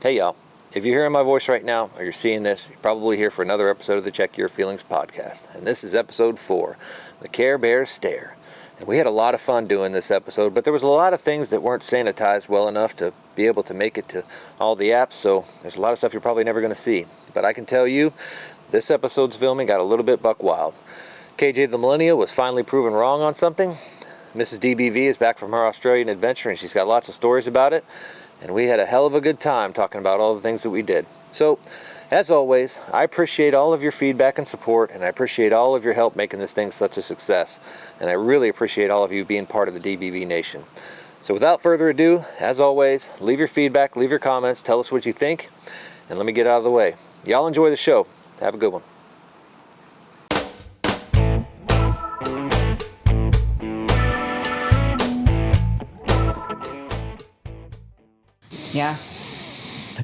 Hey y'all, if you're hearing my voice right now or you're seeing this, you're probably here for another episode of the Check Your Feelings podcast. And this is episode 4, The Care Bear Stare. And we had a lot of fun doing this episode, but there was a lot of things that weren't sanitized well enough to be able to make it to all the apps, so there's a lot of stuff you're probably never going to see. But I can tell you, this episode's filming got a little bit buck wild. KJ the Millennial was finally proven wrong on something. Mrs. DBV is back from her Australian adventure and she's got lots of stories about it. And we had a hell of a good time talking about all the things that we did. So, as always, I appreciate all of your feedback and support, and I appreciate all of your help making this thing such a success. And I really appreciate all of you being part of the DBV Nation. So without further ado, as always, leave your feedback, leave your comments, tell us what you think, and let me get out of the way. Y'all enjoy the show. Have a good one. Yeah.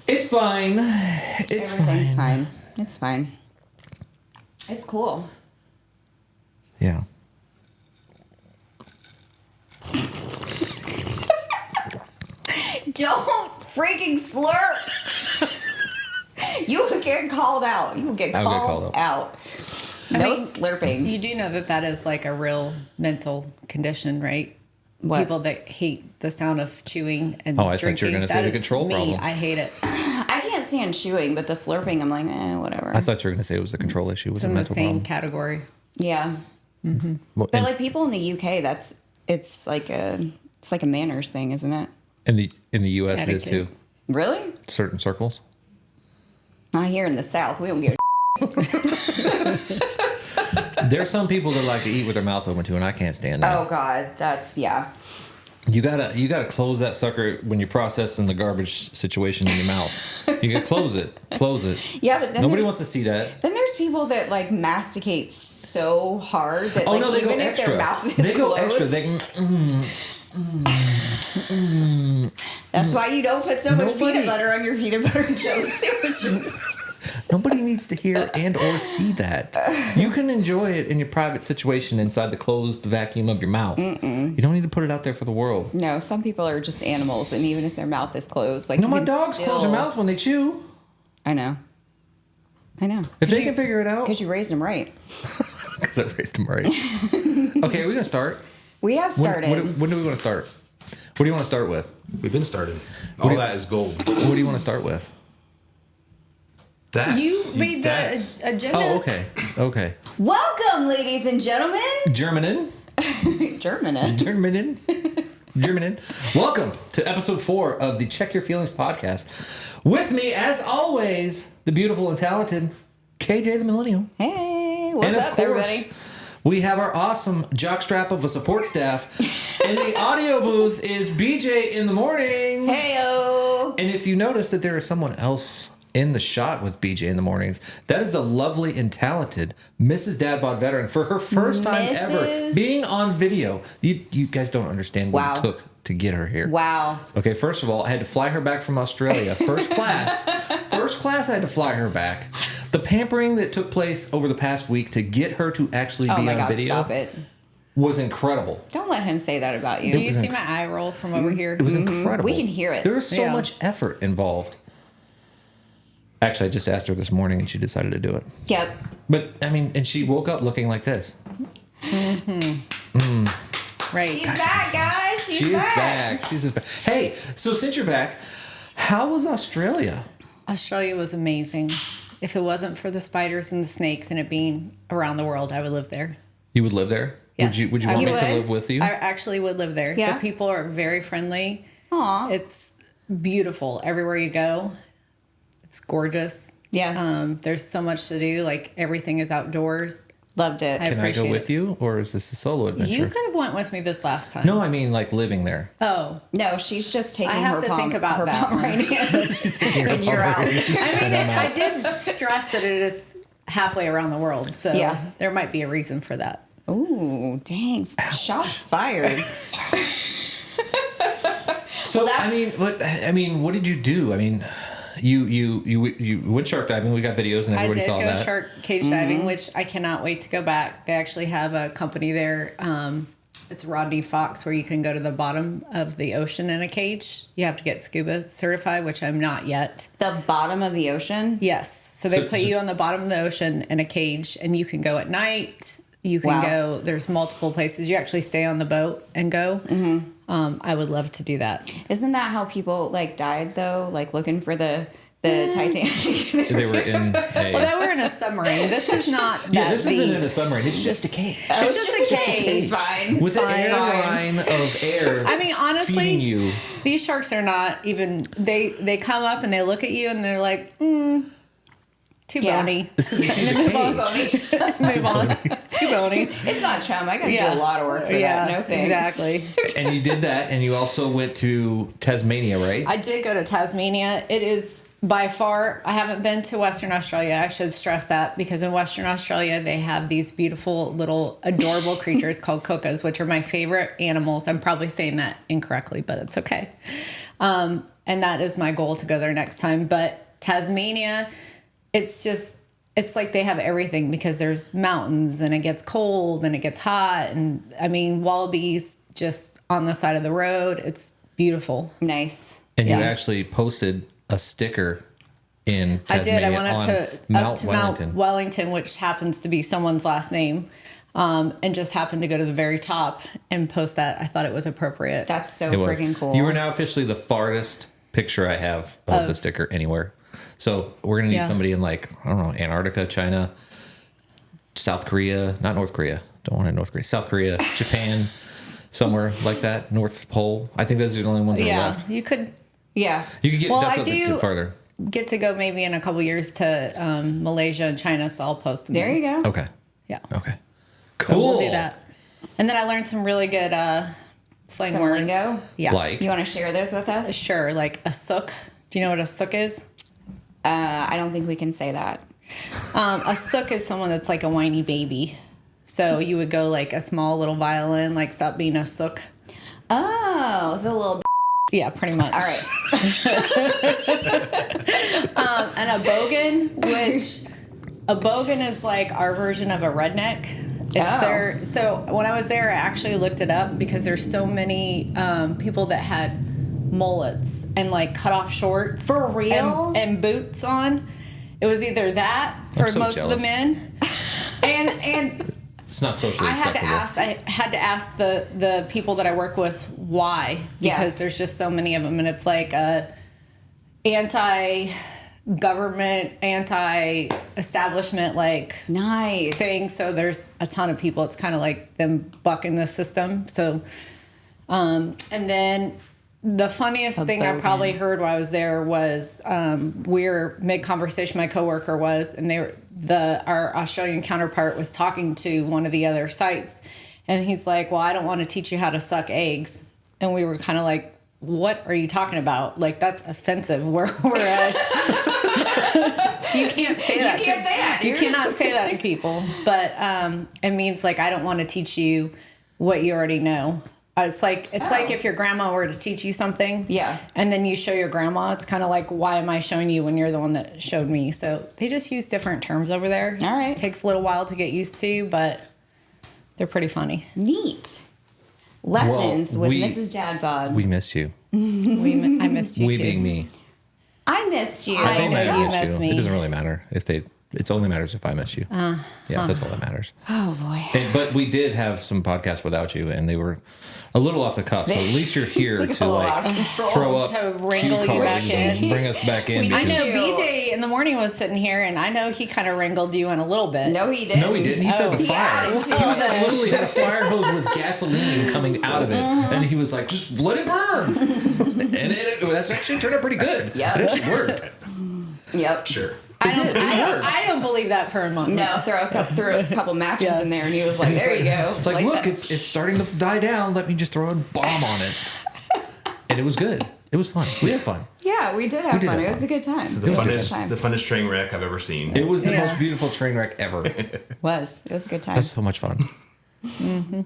It's fine. Everything's fine. It's fine. It's cool. Yeah. Don't freaking slurp. You will get called out. You will get called out. No slurping. You do know that is like a real mental condition, right? People that hate the sound of chewing and drinking. I thought you were going to say the control problem. I hate it. I can't stand chewing, but the slurping, I'm like, whatever. I thought you were going to say it was a control issue. It's in the same category. Yeah. Mm-hmm. Well, but like people in the UK, it's like a manners thing, isn't it? In the US it is too. Really? Certain circles. Not here in the South. We don't get There's some people that like to eat with their mouth open too, and I can't stand that. Oh God, that's You gotta close that sucker when you're processing the garbage situation in your mouth. You gotta close it. Yeah, but then nobody wants to see that. Then there's people that like masticate so hard that they even go if extra. their mouth is They go closed, extra. That's why you don't put so much peanut butter on your peanut butter and jelly sandwiches. Nobody needs to hear and or see that. You can enjoy it in your private situation inside the closed vacuum of your mouth. You don't need to put it out there for the world. No, some people are just animals, and even if their mouth is closed, like no, my dogs close their mouth when they chew. I know. If they can figure it out, because you raised them right. Because I raised them right. Okay, we're gonna start. We have started. When do we want to start? What do you want to start with? We've been started. All that is gold. What do you want to start with? You made the agenda. Oh, okay. Welcome, ladies and gentlemen. Germanin. Welcome to episode 4 of the Check Your Feelings podcast. With me, as always, the beautiful and talented KJ the Millennial. Hey, what's and up, of course, everybody? We have our awesome jockstrap of a support staff. In the audio booth is BJ in the mornings. Heyo. And if you notice that there is someone else in the shot with BJ in the mornings, that is the lovely and talented Mrs. Dadbod Veteran for her first time ever being on video. You guys don't understand what it took to get her here. Wow. Okay, first of all, I had to fly her back from Australia. First class, I had to fly her back. The pampering that took place over the past week to get her to actually be on video stop it. was incredible. Don't let him say that about you. Do you see my eye roll from over here? It was incredible. We can hear it. There was so much effort involved. Actually, I just asked her this morning and she decided to do it. Yep. But, I mean, and she woke up looking like this. Right. She's back, guys. She's back. She's back. Hey, so since you're back, how was Australia? Australia was amazing. If it wasn't for the spiders and the snakes and it being around the world, I would live there. You would live there? Yes. Would you want me to live with you? I actually would live there. Yeah. The people are very friendly. Aw. It's beautiful everywhere you go. It's gorgeous. Yeah. There's so much to do. Like everything is outdoors. Loved it. Can I go with you, or is this a solo adventure? You could have went with me this last time. No, I mean like living there. Oh. No, she's just taking I have to think about that. And you're out. I mean, I did stress that it is halfway around the world. So there might be a reason for that. Ooh, dang. Shots fired. So, I mean, what did you do? I mean, you went shark diving. We got videos and everybody saw that. I did go shark cage diving, which I cannot wait to go back. They actually have a company there it's Rodney Fox, where you can go to the bottom of the ocean in a cage. You have to get scuba certified, which I'm not yet. The bottom of the ocean? Yes. So they put you on the bottom of the ocean in a cage, and you can go at night. You can go, there's multiple places. You actually stay on the boat and go. Mm-hmm. I would love to do that. Isn't that how people like died though? Like looking for the Titanic? They were in well, they were in a submarine. This is not that Yeah, this deep. isn't in a submarine. It's just a cage. It's just a cage. It's fine. With It's an air fine. line of air. I mean, honestly, feeding you. these sharks are not even. They come up and they look at you and they're like, too bony. It's because you see the cage. Move on. Too bony. It's not chum. I got to do a lot of work for that. No thanks. Exactly. And you did that, and you also went to Tasmania, right? I did go to Tasmania. It is by far, I haven't been to Western Australia. I should stress that, because in Western Australia, they have these beautiful little adorable creatures called koalas, which are my favorite animals. I'm probably saying that incorrectly, but it's okay. And that is my goal, to go there next time. But Tasmania, it's like they have everything, because there's mountains and it gets cold and it gets hot. And I mean, wallabies just on the side of the road. It's beautiful. Nice. And you actually posted a sticker in Tasmania. I did. I went up to Wellington. Mount Wellington, which happens to be someone's last name, and just happened to go to the very top and post that. I thought it was appropriate. That's so It was. freaking cool. You are now officially the farthest picture I have of the sticker anywhere. So we're going to need somebody in, like, I don't know, Antarctica, China, South Korea, not North Korea. Don't want it in North Korea. South Korea, Japan, somewhere like that. North Pole. I think those are the only ones that are left. You could. Yeah. You could get Well, that's I not get do farther. get to go maybe in a couple years to Malaysia and China, so I'll post them. There you go. Okay. Yeah. Okay. So Cool. we'll do that. And then I learned some really good slang Some words. lingo? Yeah. Like You want to share those with us? Sure, like a sook. Do you know what a sook is? I don't think we can say that. A sook is someone that's like a whiny baby. So you would go like a small little violin, like stop being a sook. Oh, it's a little. Yeah, pretty much. All right. And a bogan is like our version of a redneck. It's there. So when I was there, I actually looked it up, because there's so many people that had mullets and like cut off shorts. For real? And boots on. It was either that for so most of the jealous. men. And it's not socially I acceptable. had to ask the people that I work with why, because there's just so many of them, and it's like a anti-government, anti-establishment like Nice. thing. So there's a ton of people. It's kind of like them bucking the system. So, and then the funniest thing I probably heard while I was there was we were mid-conversation. My coworker was, and our Australian counterpart was talking to one of the other sites, and he's like, "Well, I don't want to teach you how to suck eggs," and we were kind of like, "What are you talking about? Like, that's offensive." We're at. You can't say that. You can't say that. You cannot say that to people. But it means like, I don't want to teach you what you already know. It's like if your grandma were to teach you something, and then you show your grandma. It's kind of like, why am I showing you when you're the one that showed me? So they just use different terms over there. All right, it takes a little while to get used to, but they're pretty funny. Neat lessons with Mrs. Dadbod. We missed you. I missed you We too. being me. I missed you. I They might know have you missed missed me. It doesn't really matter if they. It only matters if I miss you. That's all that matters. Oh boy! But we did have some podcasts without you, and they were a little off the cuff. So at least you're here to like throw up To cue wrangle you cards back and in. bring us back in. I know because- BJ in the morning was sitting here, and I know he kind of wrangled you in a little bit. No, he didn't. No, he didn't. He fed the fire. Yeah, He was like, literally had a fire hose with gasoline coming out of it, and he was like, "Just let it burn." And it that's actually turned out pretty good. Yep. It actually worked. Yep. Sure. I don't believe that for a moment. No, throw a couple matches in there, and he was like, "There you go." It's like, look, that. it's starting to die down. Let me just throw a bomb on it. And it was good. It was fun. We had fun. Yeah, we did have fun. It was a good time. The funnest train wreck I've ever seen. It was the most beautiful train wreck ever. It was a good time. That's so much fun.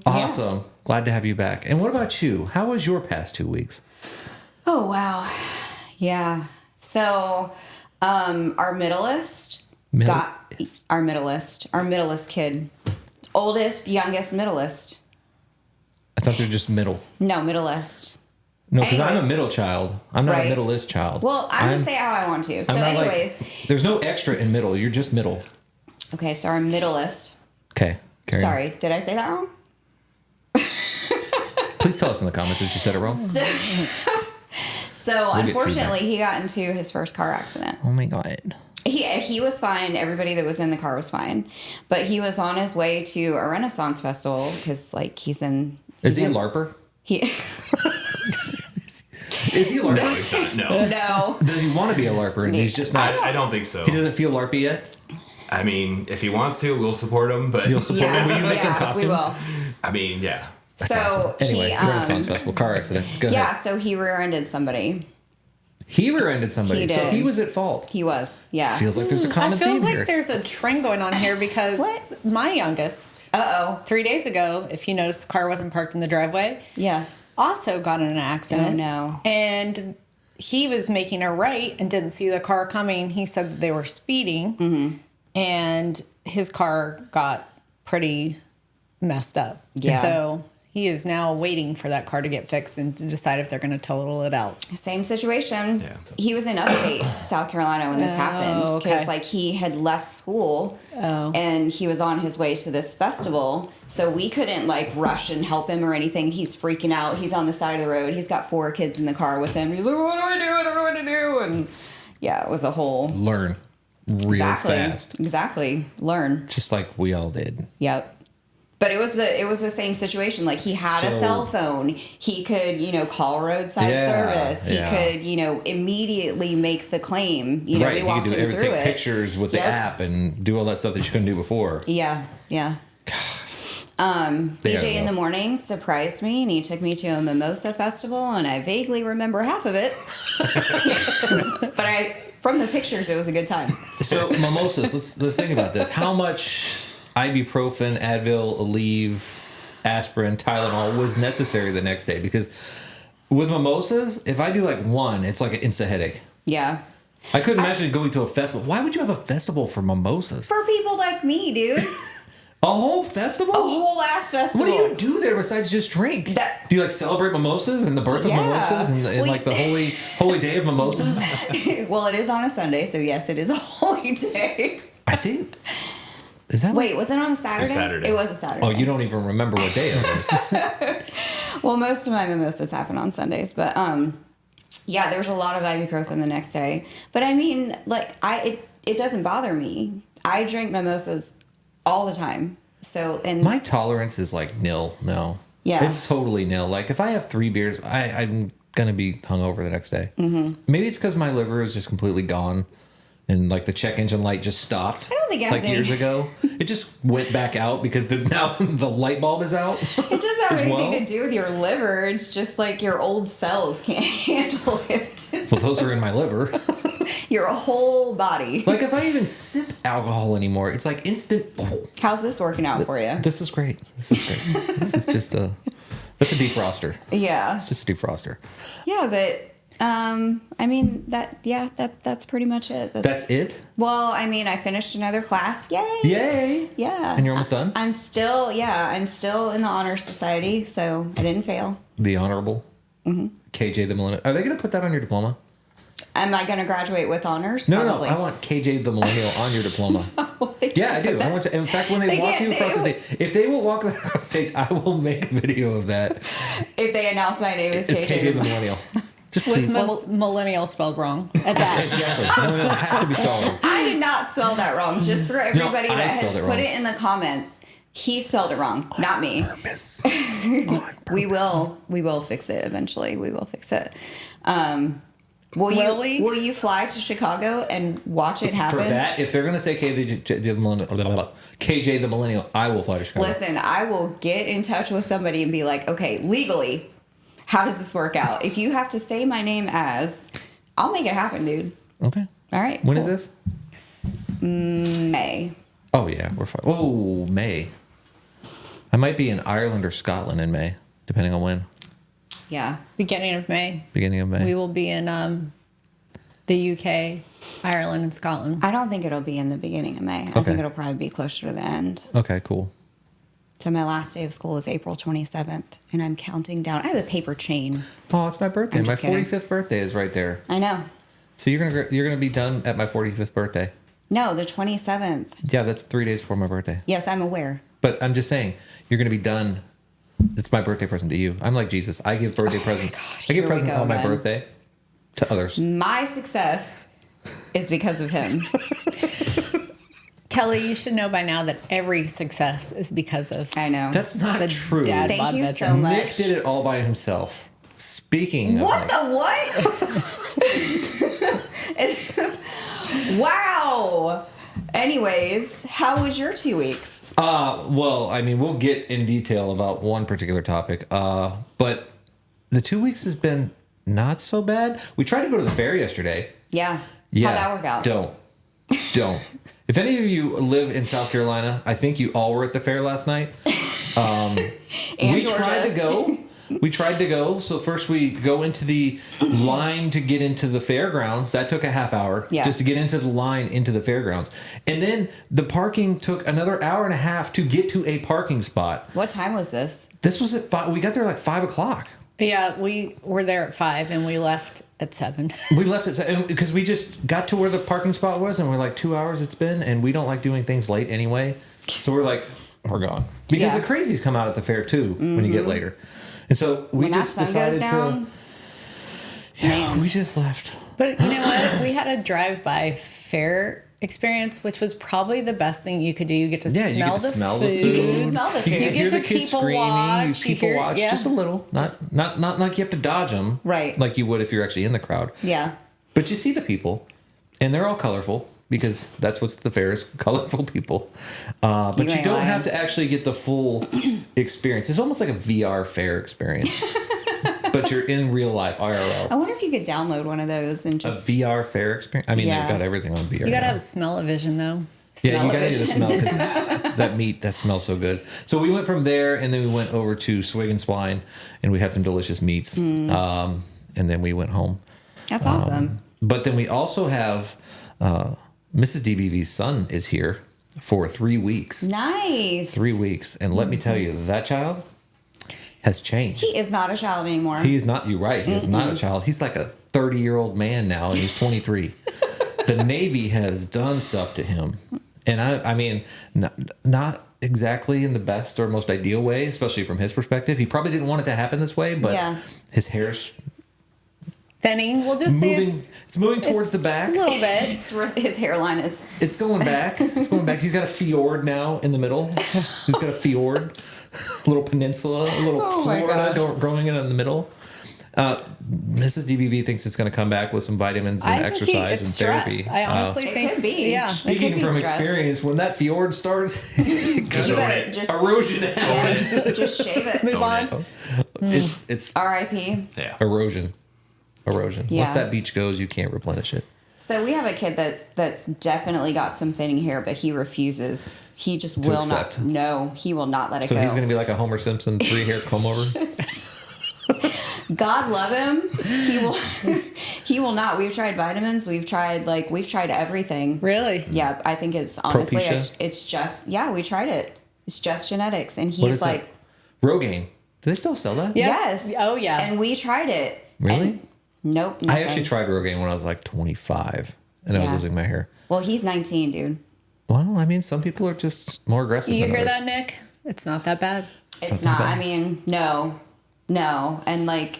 Awesome. Yeah. Glad to have you back. And what about you? How was your past 2 weeks? Oh, wow. Yeah. So, our middleist kid, oldest, youngest, middleist. I thought they're just middle. No, middle-ist. No, because I'm a middle child. I'm not a middle-ist child. Well, I'm going to say how I want to. So anyways. There's no extra in middle. You're just middle. Okay, so I'm middle-ist. Okay. Sorry, did I say that wrong? Please tell us in the comments if you said it wrong. So unfortunately, he got into his first car accident. Oh my God. He was fine. Everybody that was in the car was fine. But he was on his way to a Renaissance festival because, like, he's in... Is he a LARPer? Is he a LARPer? No. No. Does he want to be a LARPer? And he's just not... I don't think so. He doesn't feel LARPy yet? I mean, if he wants to, we'll support him, but... You'll support him? Will you make him costumes? We will. I mean, yeah. That's so awesome. Anyway, Renaissance Festival, car accident. Go ahead. So he rear-ended somebody. He rear-ended somebody. He did. So he was at fault. He was, yeah. Feels like there's a common theme feels like here. there's a trend going on here because my youngest, 3 days ago, if you noticed, the car wasn't parked in the driveway. Yeah. Also got in an accident. Oh, no. And he was making a right and didn't see the car coming. He said that they were speeding, and his car got pretty messed up. Yeah. So he is now waiting for that car to get fixed and to decide if they're going to total it out. Same situation. Yeah. He was in upstate South Carolina when this happened because, like, he had left school and he was on his way to this festival. So we couldn't, like, rush and help him or anything. He's freaking out. He's on the side of the road. He's got 4 kids in the car with him. He's like, what do I do? I don't know what to do. And yeah, it was a whole... Learn real fast. Exactly. Learn. Just like we all did. Yep. But it was the same situation. Like, he had a cell phone. He could, call roadside service. He could, immediately make the claim. We walked him through it. Take pictures with the app and do all that stuff that you couldn't do before. Yeah, yeah. KJ in the morning surprised me, and he took me to a mimosa festival, and I vaguely remember half of it. But from the pictures, it was a good time. So mimosas. Let's think about this. How much ibuprofen, Advil, Aleve, aspirin, Tylenol was necessary the next day? Because with mimosas, if I do like one, it's like an instant headache. Yeah. I couldn't imagine going to a festival. Why would you have a festival for mimosas? For people like me, dude. A whole festival? A whole ass festival. What do you do there besides just drink? Do you like celebrate mimosas and the birth of mimosas and like the holy day of mimosas? Well, it is on a Sunday, so yes, it is a holy day. I think. Is that Wait, was it on a Saturday? It was Saturday. It was a Saturday. Oh, you don't even remember what day it was. Well, most of my mimosas happen on Sundays, but yeah, there was a lot of ibuprofen the next day. But I mean, like, it doesn't bother me. I drink mimosas all the time. So, and my tolerance is like nil. No. Yeah. It's totally nil. Like, if I have 3 beers, I'm gonna be hungover the next day. Mm-hmm. Maybe it's because my liver is just completely gone. And like the check engine light just stopped. I don't think it has years ago. It just went back out because now the light bulb is out. It doesn't have anything to do with your liver. It's just like your old cells can't handle it. Well, those are in my liver. Your whole body. Like, if I even sip alcohol anymore, it's like instant. How's this working out for you? This is great. This is just that's a defroster. Yeah. It's just a defroster. Yeah, but I mean that's pretty much it. That's it? Well, I mean, I finished another class. Yay! Yay! Yeah. And you're almost done? I'm still in the honor society, so I didn't fail. The honorable KJ the Millennial. Are they going to put that on your diploma? Am I going to graduate with honors? No, Probably. no. I want KJ the Millennial on your diploma. Yeah, I do. I want to. In fact, when they walk you across the stage, if they will walk across the stage, I will make a video of that. If they announce my name is KJ the Millennial. Just please. With millennial spelled wrong at that. Exactly. No, it has to be spelled wrong. I did not spell that wrong. Just for everybody that has put it in the comments, he spelled it wrong, not me. Purpose. We will fix it eventually. We will fix it. Will you fly to Chicago and watch it happen? For that, if they're going to say KJ the Millennial, I will fly to Chicago. Listen, I will get in touch with somebody and be like, okay, legally, how does this work out? If you have to say my name as, I'll make it happen, dude. Okay. All right. When is this? May. Oh, yeah. We're fine. Oh, May. I might be in Ireland or Scotland in May, depending on when. Yeah. Beginning of May. Beginning of May. We will be in the UK, Ireland, and Scotland. I don't think it'll be in the beginning of May. I think it'll probably be closer to the end. Okay, cool. So my last day of school is April 27th, and I'm counting down. I have a paper chain. Oh, it's my birthday. I'm My just kidding. 45th birthday is right there. I know. So you're gonna be done at my 45th birthday. No, the 27th. Yeah, that's 3 days before my birthday. Yes, I'm aware. But I'm just saying, you're gonna be done. It's my birthday present to you. I'm like Jesus. I give birthday presents. God, I give here we presents go on my again. birthday to others. My success is because of him. Kelly, you should know by now that every success is because of I know. That's not the true. dad Thank bod you veteran. so much. Nick did it all by himself. Speaking What of the what? Wow. Anyways, how was your 2 weeks? well, I mean, we'll get in detail about one particular topic. But the 2 weeks has been not so bad. We tried to go to the fair yesterday. Yeah. Yeah. How'd that work out? Don't. If any of you live in South Carolina, I think you all were at the fair last night. And we Georgia. tried to go. So first we go into the line to get into the fairgrounds. That took a half hour just to get into the line into the fairgrounds. And then the parking took another hour and a half to get to a parking spot. What time was this? This was at 5. We got there like 5 o'clock. Yeah, we were there at 5 and we left at 7. We left it because we just got to where the parking spot was, and we're like 2 hours it's been, and we don't like doing things late anyway. So we're like, we're gone because the crazies come out at the fair too when you get later, and so we When just that sun decided goes down, to. We just left. But you know what? We had a drive-by fair experience, which was probably the best thing you could do. You get to smell the food. You get to smell the food. You You get hear to the kids people screaming. watch. You people watch yeah. just a little, not like you have to dodge them, Right. Like you would if you're actually in the crowd. Yeah. But you see the people, and they're all colorful because that's what's the fair is, colorful people. But You you ain't don't lying. have to actually get the full experience. It's almost like a VR fair experience, but you're in real life, I IRL. wonder if you could download one of those and A just VR fair experience. I mean, Yeah. they've got everything on VR. You gotta now. have smell-o-vision though. Yeah, you gotta do the smell-o-vision. smell because that meat that smells so good. So we went from there, and then we went over to Swig and Swine, and we had some delicious meats. And then we went home. That's awesome. But then we also have Mrs. DBV's son is here for 3 weeks. Nice. 3 weeks, and let me tell you, that child has changed. He is not a child anymore. He is not. You're right. He is not a child. He's like a 30-year-old man now, and he's 23. The Navy has done stuff to him, and I mean, not exactly in the best or most ideal way, especially from his perspective. He probably didn't want it to happen this way, but his hair's Thinning. We'll just say moving. It's moving towards the back. a little bit. His hairline is. It's going back. It's going back. He's got a fjord now in the middle. He's got a fjord, a little peninsula, a little Oh my Florida gosh. growing in the middle. Mrs. DBV thinks it's going to come back with some vitamins and I think exercise it's and stress. therapy. I honestly It think could be. Yeah. It could Speaking be from stress. experience, when that fjord starts, Just You own better it. just erosion happens. just shave it. Move Own on. it. It's R.I.P. Yeah. erosion. Yeah. Once that beach goes, you can't replenish it. So we have a kid that's definitely got some thinning hair, but he refuses. He just will accept. not. No, he will not let it So go. he's going to be like a Homer Simpson 3-hair comb over. God love him. He will. He will not. We've tried vitamins. We've tried everything. Really? Yeah, I think it's honestly Propecia? it's just we tried it. It's just genetics, and What he's is like, it? Rogaine. Do they still sell that? yes. Oh, yeah. And we tried it. Really? And nope. I Nothing. actually tried Rogaine when I was like 25, and I was Yeah. losing my hair. Well, he's 19, dude. Well, I mean, some people are just more aggressive. You than hear others. that, Nick? It's not that bad. It's not not. bad. I mean, no, and Nick,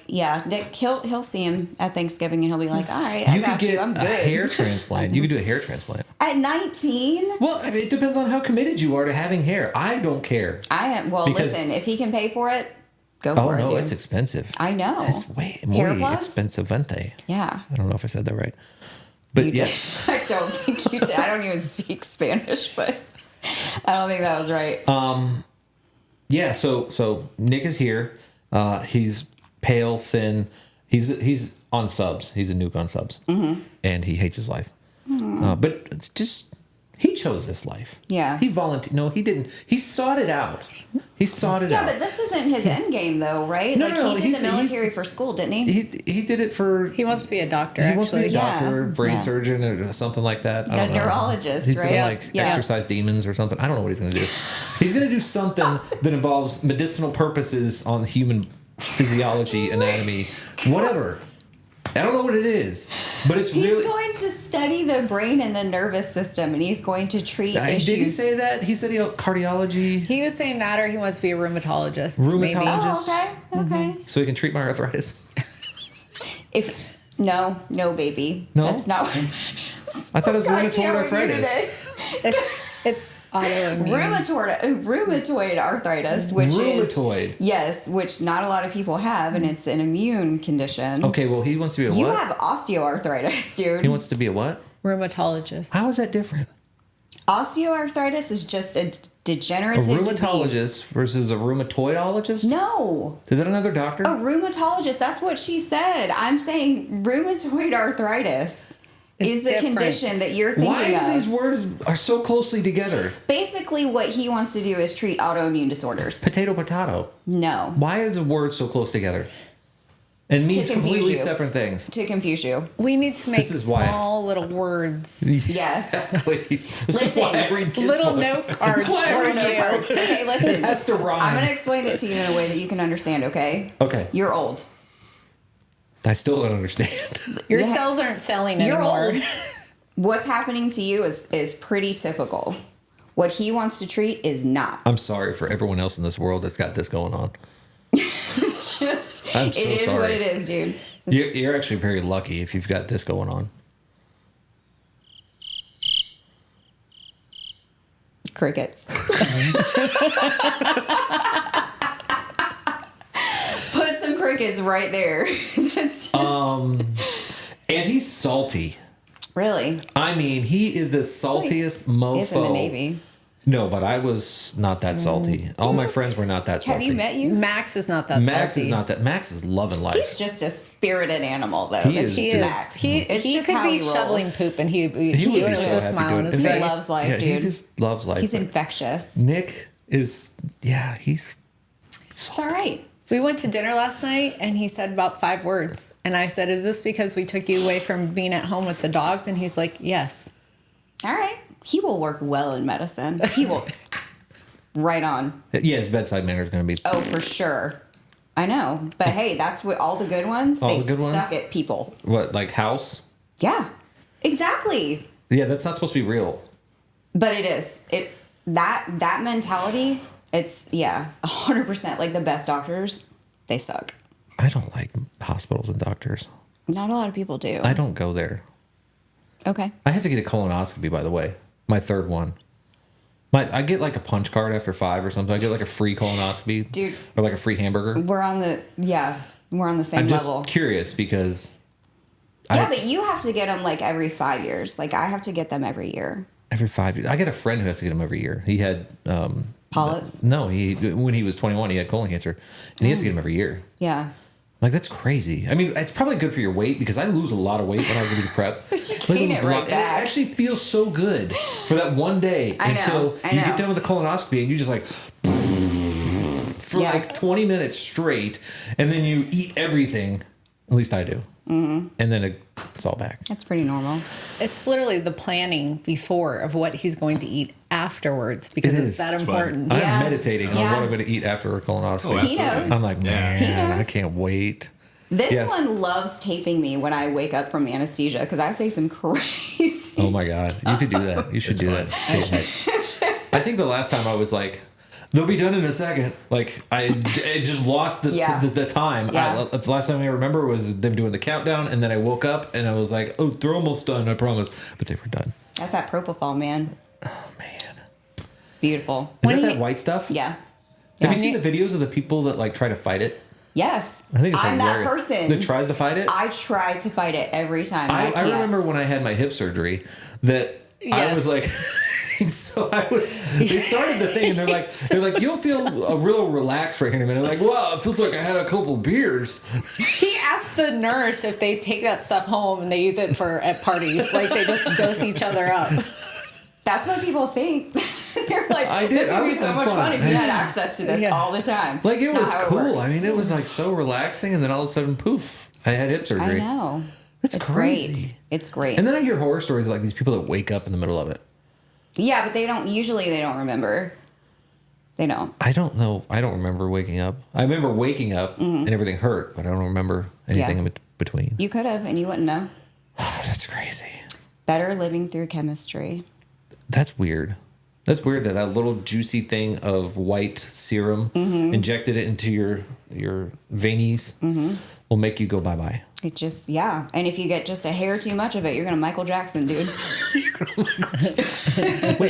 he'll see him at Thanksgiving, and he'll be like, "All right, I You could got get you. I'm a good." hair transplant. You could do a hair transplant. At 19, Well, I mean, it depends on how committed you are to having hair. I don't care. I am. Well, Because- listen, if he can pay for it, go Oh for it. no, Dude. it's expensive. I know. It's way Hair more plugs? expensivente. Yeah. I don't know if I said that right, but You yeah. did. I don't think you did. I don't even speak Spanish, but I don't think that was right. Yeah, so Nick is here. He's pale, thin. He's on subs. He's a nuke on subs, and he hates his life. But just He chose this life. Yeah. He volunteered. No, he didn't. He sought it out. He sought it Yeah, out. but this isn't his end game, though, right? No, like, no, he did the military for school, didn't he? He did it for... He wants to be a doctor, He wants to be a actually. doctor, Yeah. brain Yeah. surgeon, or something like that. I don't know. Neurologist, He's right? going to exorcise demons or something. I don't know what he's going to do. He's going to do something that involves medicinal purposes on human physiology, anatomy, whatever. I don't know what it is, but it's He's really... going to study the brain and the nervous system, and he's going to treat issues. Did he say that? He said cardiology. He was saying that, or he wants to be a rheumatologist. Rheumatologist. Maybe. Oh, okay. So he can treat my arthritis. No, baby. No? That's not what I thought it was God, rheumatoid can't with you arthritis. today. It's autoimmune. Rheumatoid arthritis, which Rheumatoid. yes, which not a lot of people have, and it's an immune condition. Okay, well, he wants to be a You what? have osteoarthritis, dude. He wants to be a what? Rheumatologist. How is that different? Osteoarthritis is just a A degenerative rheumatologist disease. versus a rheumatoidologist? No. Is that another doctor? A rheumatologist, that's what she said. I'm saying rheumatoid arthritis is the different. condition that you're thinking Why of. do these words are so closely together? Basically, what he wants to do is treat autoimmune disorders. Potato. No. Why are the words so close together? And means To confuse completely you. separate things. To confuse you. We need to make This is why- small little words. Yes. Exactly. This is Listen, why I read kids' Little books. note cards That's why I for read kids' you. books. Okay, It listen. has to rhyme. I'm going to explain it to you in a way that you can understand, okay? Okay. You're old. I still don't understand. Your Yeah. cells aren't selling You're anymore. old. What's happening to you is pretty typical. What he wants to treat is not. I'm sorry for everyone else in this world that's got this going on. It's just, I'm so it is sorry. what it is, dude. You're actually very lucky if you've got this going on. Crickets. Put some crickets right there. That's just And he's salty. really. I mean, he is the saltiest mofo. He's in the Navy. No, but I was not that salty. All my friends were not that salty. Have you met you? Max is not that Max salty. is not that. Max is loving life. He's just a spirited animal, though. He That's is He just is. Max. He It's he just could how be he rolls. shoveling poop and he'd be He would doing be it so with a happy smile doing on it. his In He fact, face. loves life, yeah, dude. he just loves life. He's but infectious. Nick is, he's. It's all right. We went to dinner last night and he said about 5 words. And I said, "Is this because we took you away from being at home with the dogs?" And he's like, "Yes." All right. He will work well in medicine. He will. Right on. Yeah, his bedside manner is going to be. Oh, for sure. I know. But hey, that's what all the good ones, All they the good ones? suck at people. What, like house? Yeah. Exactly. Yeah, that's not supposed to be real. But it is. That mentality, it's 100%. Like the best doctors, they suck. I don't like hospitals and doctors. Not a lot of people do. I don't go there. Okay. I have to get a colonoscopy, by the way. My third one. I get like a punch card after 5 or something. I get like a free colonoscopy. Dude. Or like a free hamburger. We're on the same I'm just level. curious because Yeah, but you have to get them like every 5 years. Like I have to get them every year. every 5 years. I get a friend who has to get them every year. He had Polyps? no, when he was 21, he had colon cancer, and he has to get them every year. Yeah. Like that's crazy. I mean, it's probably good for your weight because I lose a lot of weight when I do the prep. But you Like, I gain lose it a right lot- and back. it actually feels so good for that one day I know, until I you know. get done with the colonoscopy and you just like for Yeah. like 20 minutes straight, and then you eat everything. At least I do. Mm-hmm. And then it's all back. That's pretty normal. It's literally the planning before of what he's going to eat afterwards because It it's is. that It's fun. important. I'm Yeah. meditating on Yeah. what I'm going to eat after a colonoscopy. Oh, He absolutely. knows. I'm like, Yeah. He man, I knows. can't wait. This Yes. one loves taping me when I wake up from anesthesia because I say some crazy. Oh my god, you could do that. You should It's do fun. that. I think the last time I was like, they'll be done in a second. Like I just lost the Yeah. the time. Yeah. The last time I remember was them doing the countdown, and then I woke up and I was like, oh, they're almost done. I promise. But they were done. That's that propofol, man. Oh man, Beautiful. is When that he- that white stuff? Yeah. Have Yeah. you seen the videos of the people that like try to fight it? Yes. I think it's I'm that hilarious. person. that tries to fight it. I try to fight it every time. I I can't. remember when I had my hip surgery that I Yes. was like, so I was. They started the thing and they're like, you'll feel a real relaxed right here in a minute. Like, wow, it feels like I had a couple beers. He asked the nurse if they take that stuff home and they use it for at parties. Like they just dose each other up. That's what people think. They're like, I did. this would I be was so having much fun. fun if you had access to this all the time. Like, it It's was not how cool. works. I mean, it was like so relaxing, and then all of a sudden, poof, I had hip surgery. I know. That's it's crazy. Great. It's great. And then I hear horror stories like these people that wake up in the middle of it. Yeah, but they don't remember. They don't. I don't know. I don't remember waking up. I remember waking up and everything hurt, but I don't remember anything in between. You could have, and you wouldn't know. That's crazy. Better living through chemistry. That's weird. That's weird that little juicy thing of white serum injected it into your veins will make you go bye-bye. It just, and if you get just a hair too much of it, you're gonna Michael Jackson, dude. Wait,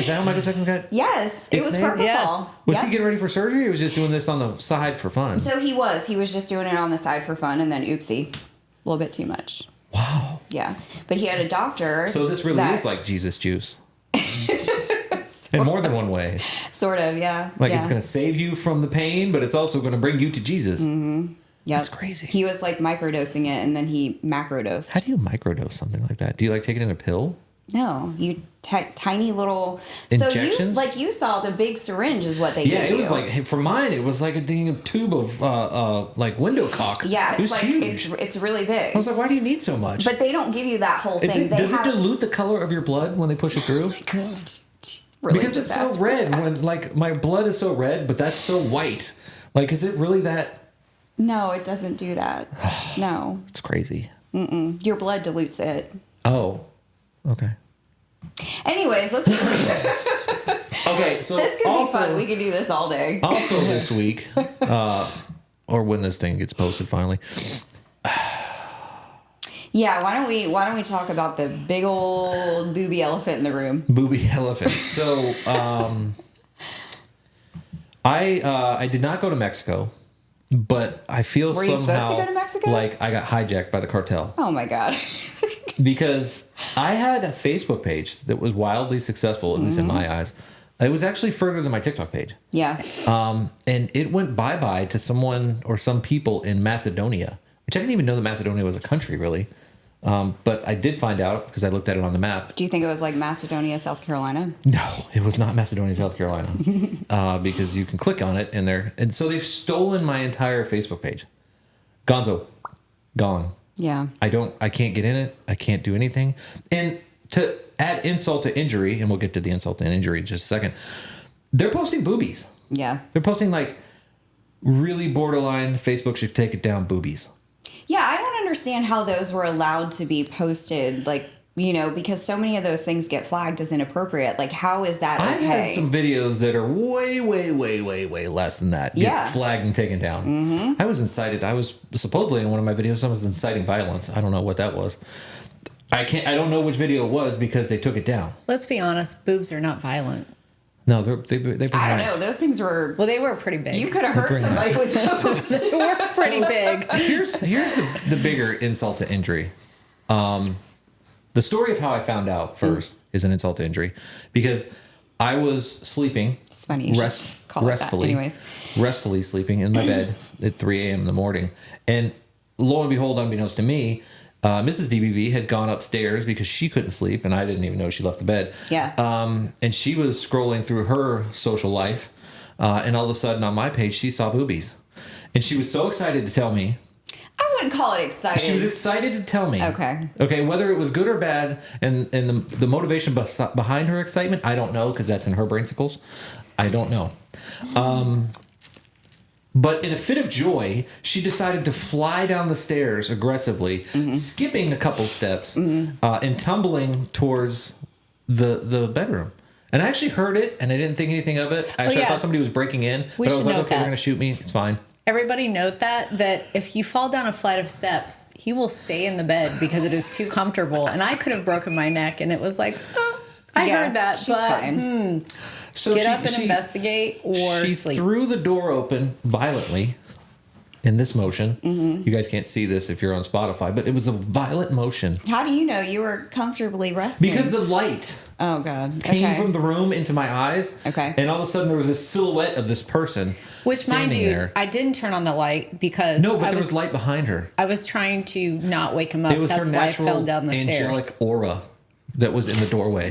is that how Michael Jackson got? Yes, it was Ixnay? purple. Yes. Was he getting ready for surgery, or was he just doing this on the side for fun? So he was just doing it on the side for fun, and then oopsie, a little bit too much. Wow. Yeah, but he had a doctor. So this really is like Jesus juice. In more than one way. Sort of, yeah. Like, it's going to save you from the pain, but it's also going to bring you to Jesus. Mm-hmm. Yep. That's crazy. He was like microdosing it, and then he macrodosed. How do you microdose something like that? Do you like take it in a pill? No, you tiny little injections. So you saw the big syringe is what they did. Yeah, it was like, for mine, it was like a tube of like window cock. Yeah, it was like huge. it's really big. I was like, why do you need so much? But they don't give you that whole thing. Does it dilute the color of your blood when they push it through? Oh my god. Really, because it's so red. When like my blood is so red, but that's so white. Like, is it really that? No, it doesn't do that. No, it's crazy. Your blood dilutes it. Oh, okay. Anyways, let's. Okay, so this could be fun. We could do this all day. Also, this week, or when this thing gets posted finally. Yeah, why don't we talk about the big old booby elephant in the room? Booby elephant. So, I did not go to Mexico, but I feel Were you somehow supposed to go to Mexico? like I got hijacked by the cartel. Oh my god. Because I had a Facebook page that was wildly successful, at least in my eyes. It was actually further than my TikTok page. Yeah. And it went bye-bye to someone or some people in Macedonia, which I didn't even know that Macedonia was a country, really. But I did find out because I looked at it on the map. Do you think it was like Macedonia, South Carolina? No, it was not Macedonia, South Carolina. Because you can click on it and so they've stolen my entire Facebook page. Gonzo. Gone. Yeah. I can't get in it. I can't do anything. And to add insult to injury, and we'll get to the insult and injury in just a second, they're posting boobies. Yeah. They're posting like really borderline, Facebook should take it down boobies. Yeah, I don't understand how those were allowed to be posted, like, you know, because so many of those things get flagged as inappropriate. Like, how is that okay? I've had some videos that are way, way, way, way, way less than that. Get flagged and taken down. Mm-hmm. I was supposedly in one of my videos, I was inciting violence. I don't know what that was. I don't know which video it was because they took it down. Let's be honest, boobs are not violent. No, they I don't know. Those things were... Well, they were pretty big. You could have hurt somebody with those. They were pretty big. Here's the bigger insult to injury. The story of how I found out first is an insult to injury because I was sleeping. It's funny you just call it that. Anyways. Restfully sleeping in my bed at 3 a.m. in the morning. And lo and behold, unbeknownst to me, Mrs. DBV had gone upstairs because she couldn't sleep, and I didn't even know she left the bed. Yeah. And she was scrolling through her social life, and all of a sudden on my page, she saw boobies. And she was so excited to tell me. I wouldn't call it excited. She was excited to tell me. Okay, whether it was good or bad, and the motivation behind her excitement, I don't know, because that's in her brainsicles. I don't know. But in a fit of joy, she decided to fly down the stairs aggressively, skipping a couple steps, and tumbling towards the bedroom. And I actually heard it, and I didn't think anything of it. Actually, I thought somebody was breaking in, but I was like, okay, they're going to shoot me. It's fine. Everybody note that if you fall down a flight of steps, he will stay in the bed because it is too comfortable. And I could have broken my neck, and it was like, I heard that, she's fine. So get up and investigate or she sleep. Threw the door open violently in this motion. You guys can't see this if you're on Spotify, but it was a violent motion. How do you know you were comfortably resting? Because the light came from the room into my eyes. Okay. And all of a sudden there was a silhouette of this person. Which, mind you, there. I didn't turn on the light because there was light behind her. I was trying to not wake him up. It was That's her why I natural fell down the angelic stairs. aura that was in the doorway.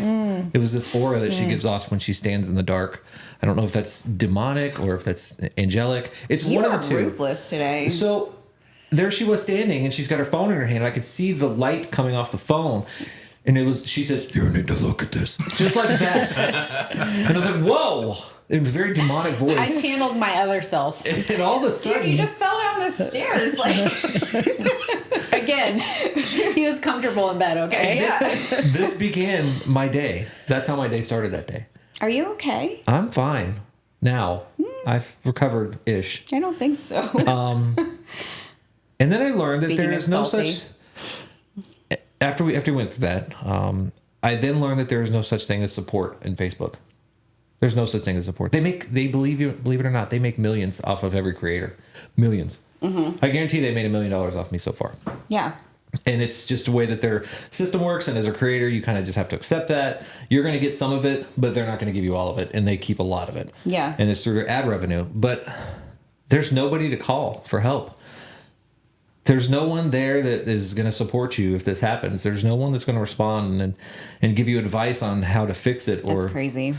It was this aura that she gives off when she stands in the dark. I don't know if that's demonic or if that's angelic. It's You one are of the two. ruthless today. So there she was standing, and she's got her phone in her hand. I could see the light coming off the phone. And she says, "You need to look at this." Just like that. And I was like, whoa. It was a very demonic voice. I channeled my other self. And all of a sudden... Dude, you just fell down the stairs. Like, Again, he was comfortable in bed, okay? yeah. this began my day. That's how my day started that day. Are you okay? I'm fine now. I've recovered-ish. I don't think so. And then I learned that Speaking there of is no salty. such... After we went through that, I then learned that there is no such thing as support in Facebook. There's no such thing as support. Believe it or not, they make millions off of every creator. Millions. Mm-hmm. I guarantee they made $1 million off me so far. Yeah. And it's just the way that their system works. And as a creator, you kind of just have to accept that. You're going to get some of it, but they're not going to give you all of it. And they keep a lot of it. Yeah. And it's through their ad revenue. But there's nobody to call for help. There's no one there that is going to support you if this happens. There's no one that's going to respond and give you advice on how to fix it. That's crazy.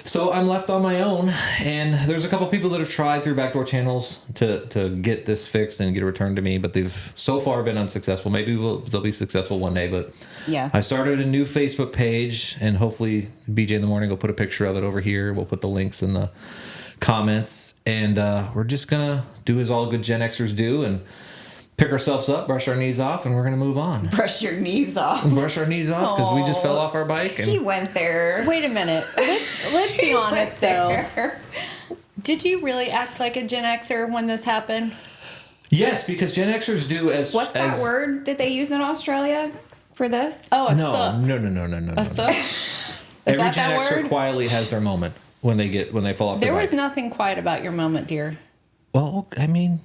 So I'm left on my own, and there's a couple people that have tried through backdoor channels to get this fixed and get it returned to me, but they've so far been unsuccessful. Maybe they'll be successful one day, but Yeah. I started a new Facebook page, and hopefully BJ in the Morning will put a picture of it over here. We'll put the links in the comments, and we're just going to do as all good Gen Xers do and pick ourselves up, brush our knees off, and we're going to move on. Brush your knees off. Brush our knees off because we just fell off our bike. He And went there. Wait a minute. Let's be honest, though. There. Did you really act like a Gen Xer when this happened? yes, because Gen Xers do as... What's that word that they use in Australia for this? Oh, a No, suck. no. A suck? Is Every that Gen that Xer word? quietly has their moment when they fall off There their was bike. nothing quiet about your moment, dear. Well, I mean,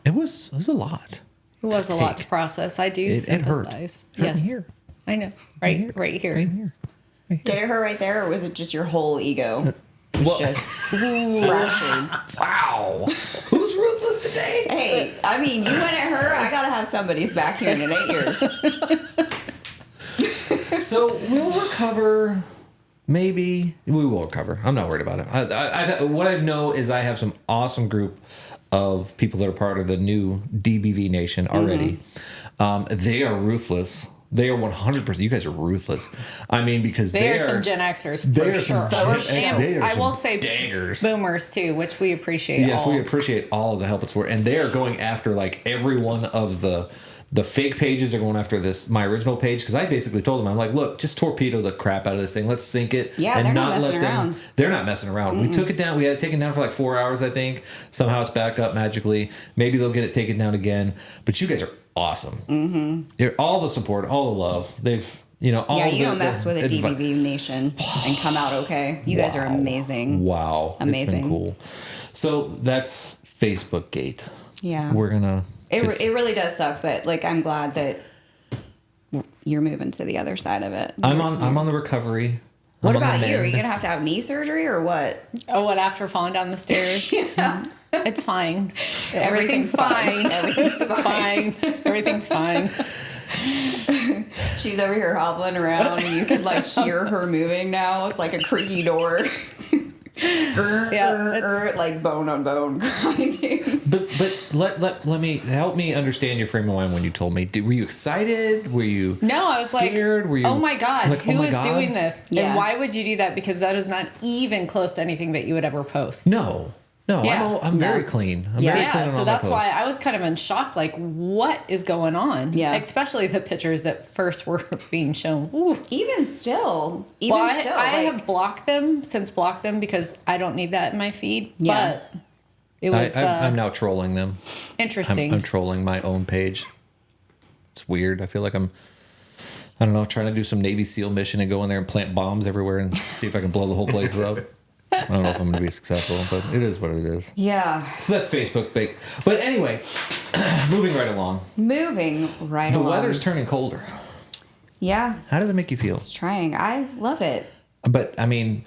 it was a lot. It was a lot to Take. process. I do It hurt. sympathize. Hurt Yes, here. I know. Right here. Right here. Did it hurt right there, or was it just your whole ego? It's just fractured. Wow. Who's ruthless today? Hey, I mean, you went at her. I gotta have somebody's back here, and it ain't yours. So we'll recover. Maybe we will recover. I'm not worried about it. What I know is I have some awesome group of people that are part of the new DBV Nation already. They are ruthless. They are 100%. You guys are ruthless. I mean, because They are some Gen Xers for sure. They are I will some say dangers. boomers too, which we appreciate. Yes, all. we appreciate all of the help it's for, and they are going after like every one of the fake pages. They're going after my original page because I basically told them, I'm like, look, just torpedo the crap out of this thing. Let's sink it. Yeah, and they're not not let messing them. around. They're not messing around. We took it down. We had it taken down for like 4 hours, I think. Somehow it's back up magically. Maybe they'll get it taken down again. But you guys are awesome. Mm-hmm. All the support, all the love. They've. All Yeah, you don't mess with a DBV Nation and come out okay. You guys are amazing. Wow, Amazing. It's been cool. So that's Facebook Gate. Yeah. We're gonna. It really does suck, but like I'm glad that you're moving to the other side of it. I'm on the recovery. What I'm on about the you? Are mend. you gonna have to have knee surgery or what? Oh, what after falling down the stairs? Yeah. It's fine. Everything's fine. Everything's It's fine. Everything's fine. She's over here hobbling around, and you can like hear her moving now. It's like a creaky door. Yeah, Like bone on bone grinding. But let me help me understand your frame of mind when you told me. Were you excited? Were you No, I was scared? like, Were you oh my God, like, who oh my is God? doing this? Yeah. And why would you do that? Because that is not even close to anything that you would ever post. No, Yeah. I'm very Yeah. clean. I'm Yeah. very clean Yeah, on so all that's my why posts. I was kind of in shock. Like, what is going on? Yeah. Especially the pictures that first were being shown. Ooh. Even still, I like, have blocked them because I don't need that in my feed. Yeah. But it was I'm now trolling them. interesting. I'm trolling my own page. It's weird. I feel like I don't know, trying to do some Navy SEAL mission and go in there and plant bombs everywhere and see if I can blow the whole place up. I don't know if I'm going to be successful, but it is what it is. yeah. So that's Facebook bait. But anyway, moving right along. Moving right The along. weather's turning colder. Yeah, How does it make you feel? it's trying. I love it. But I mean,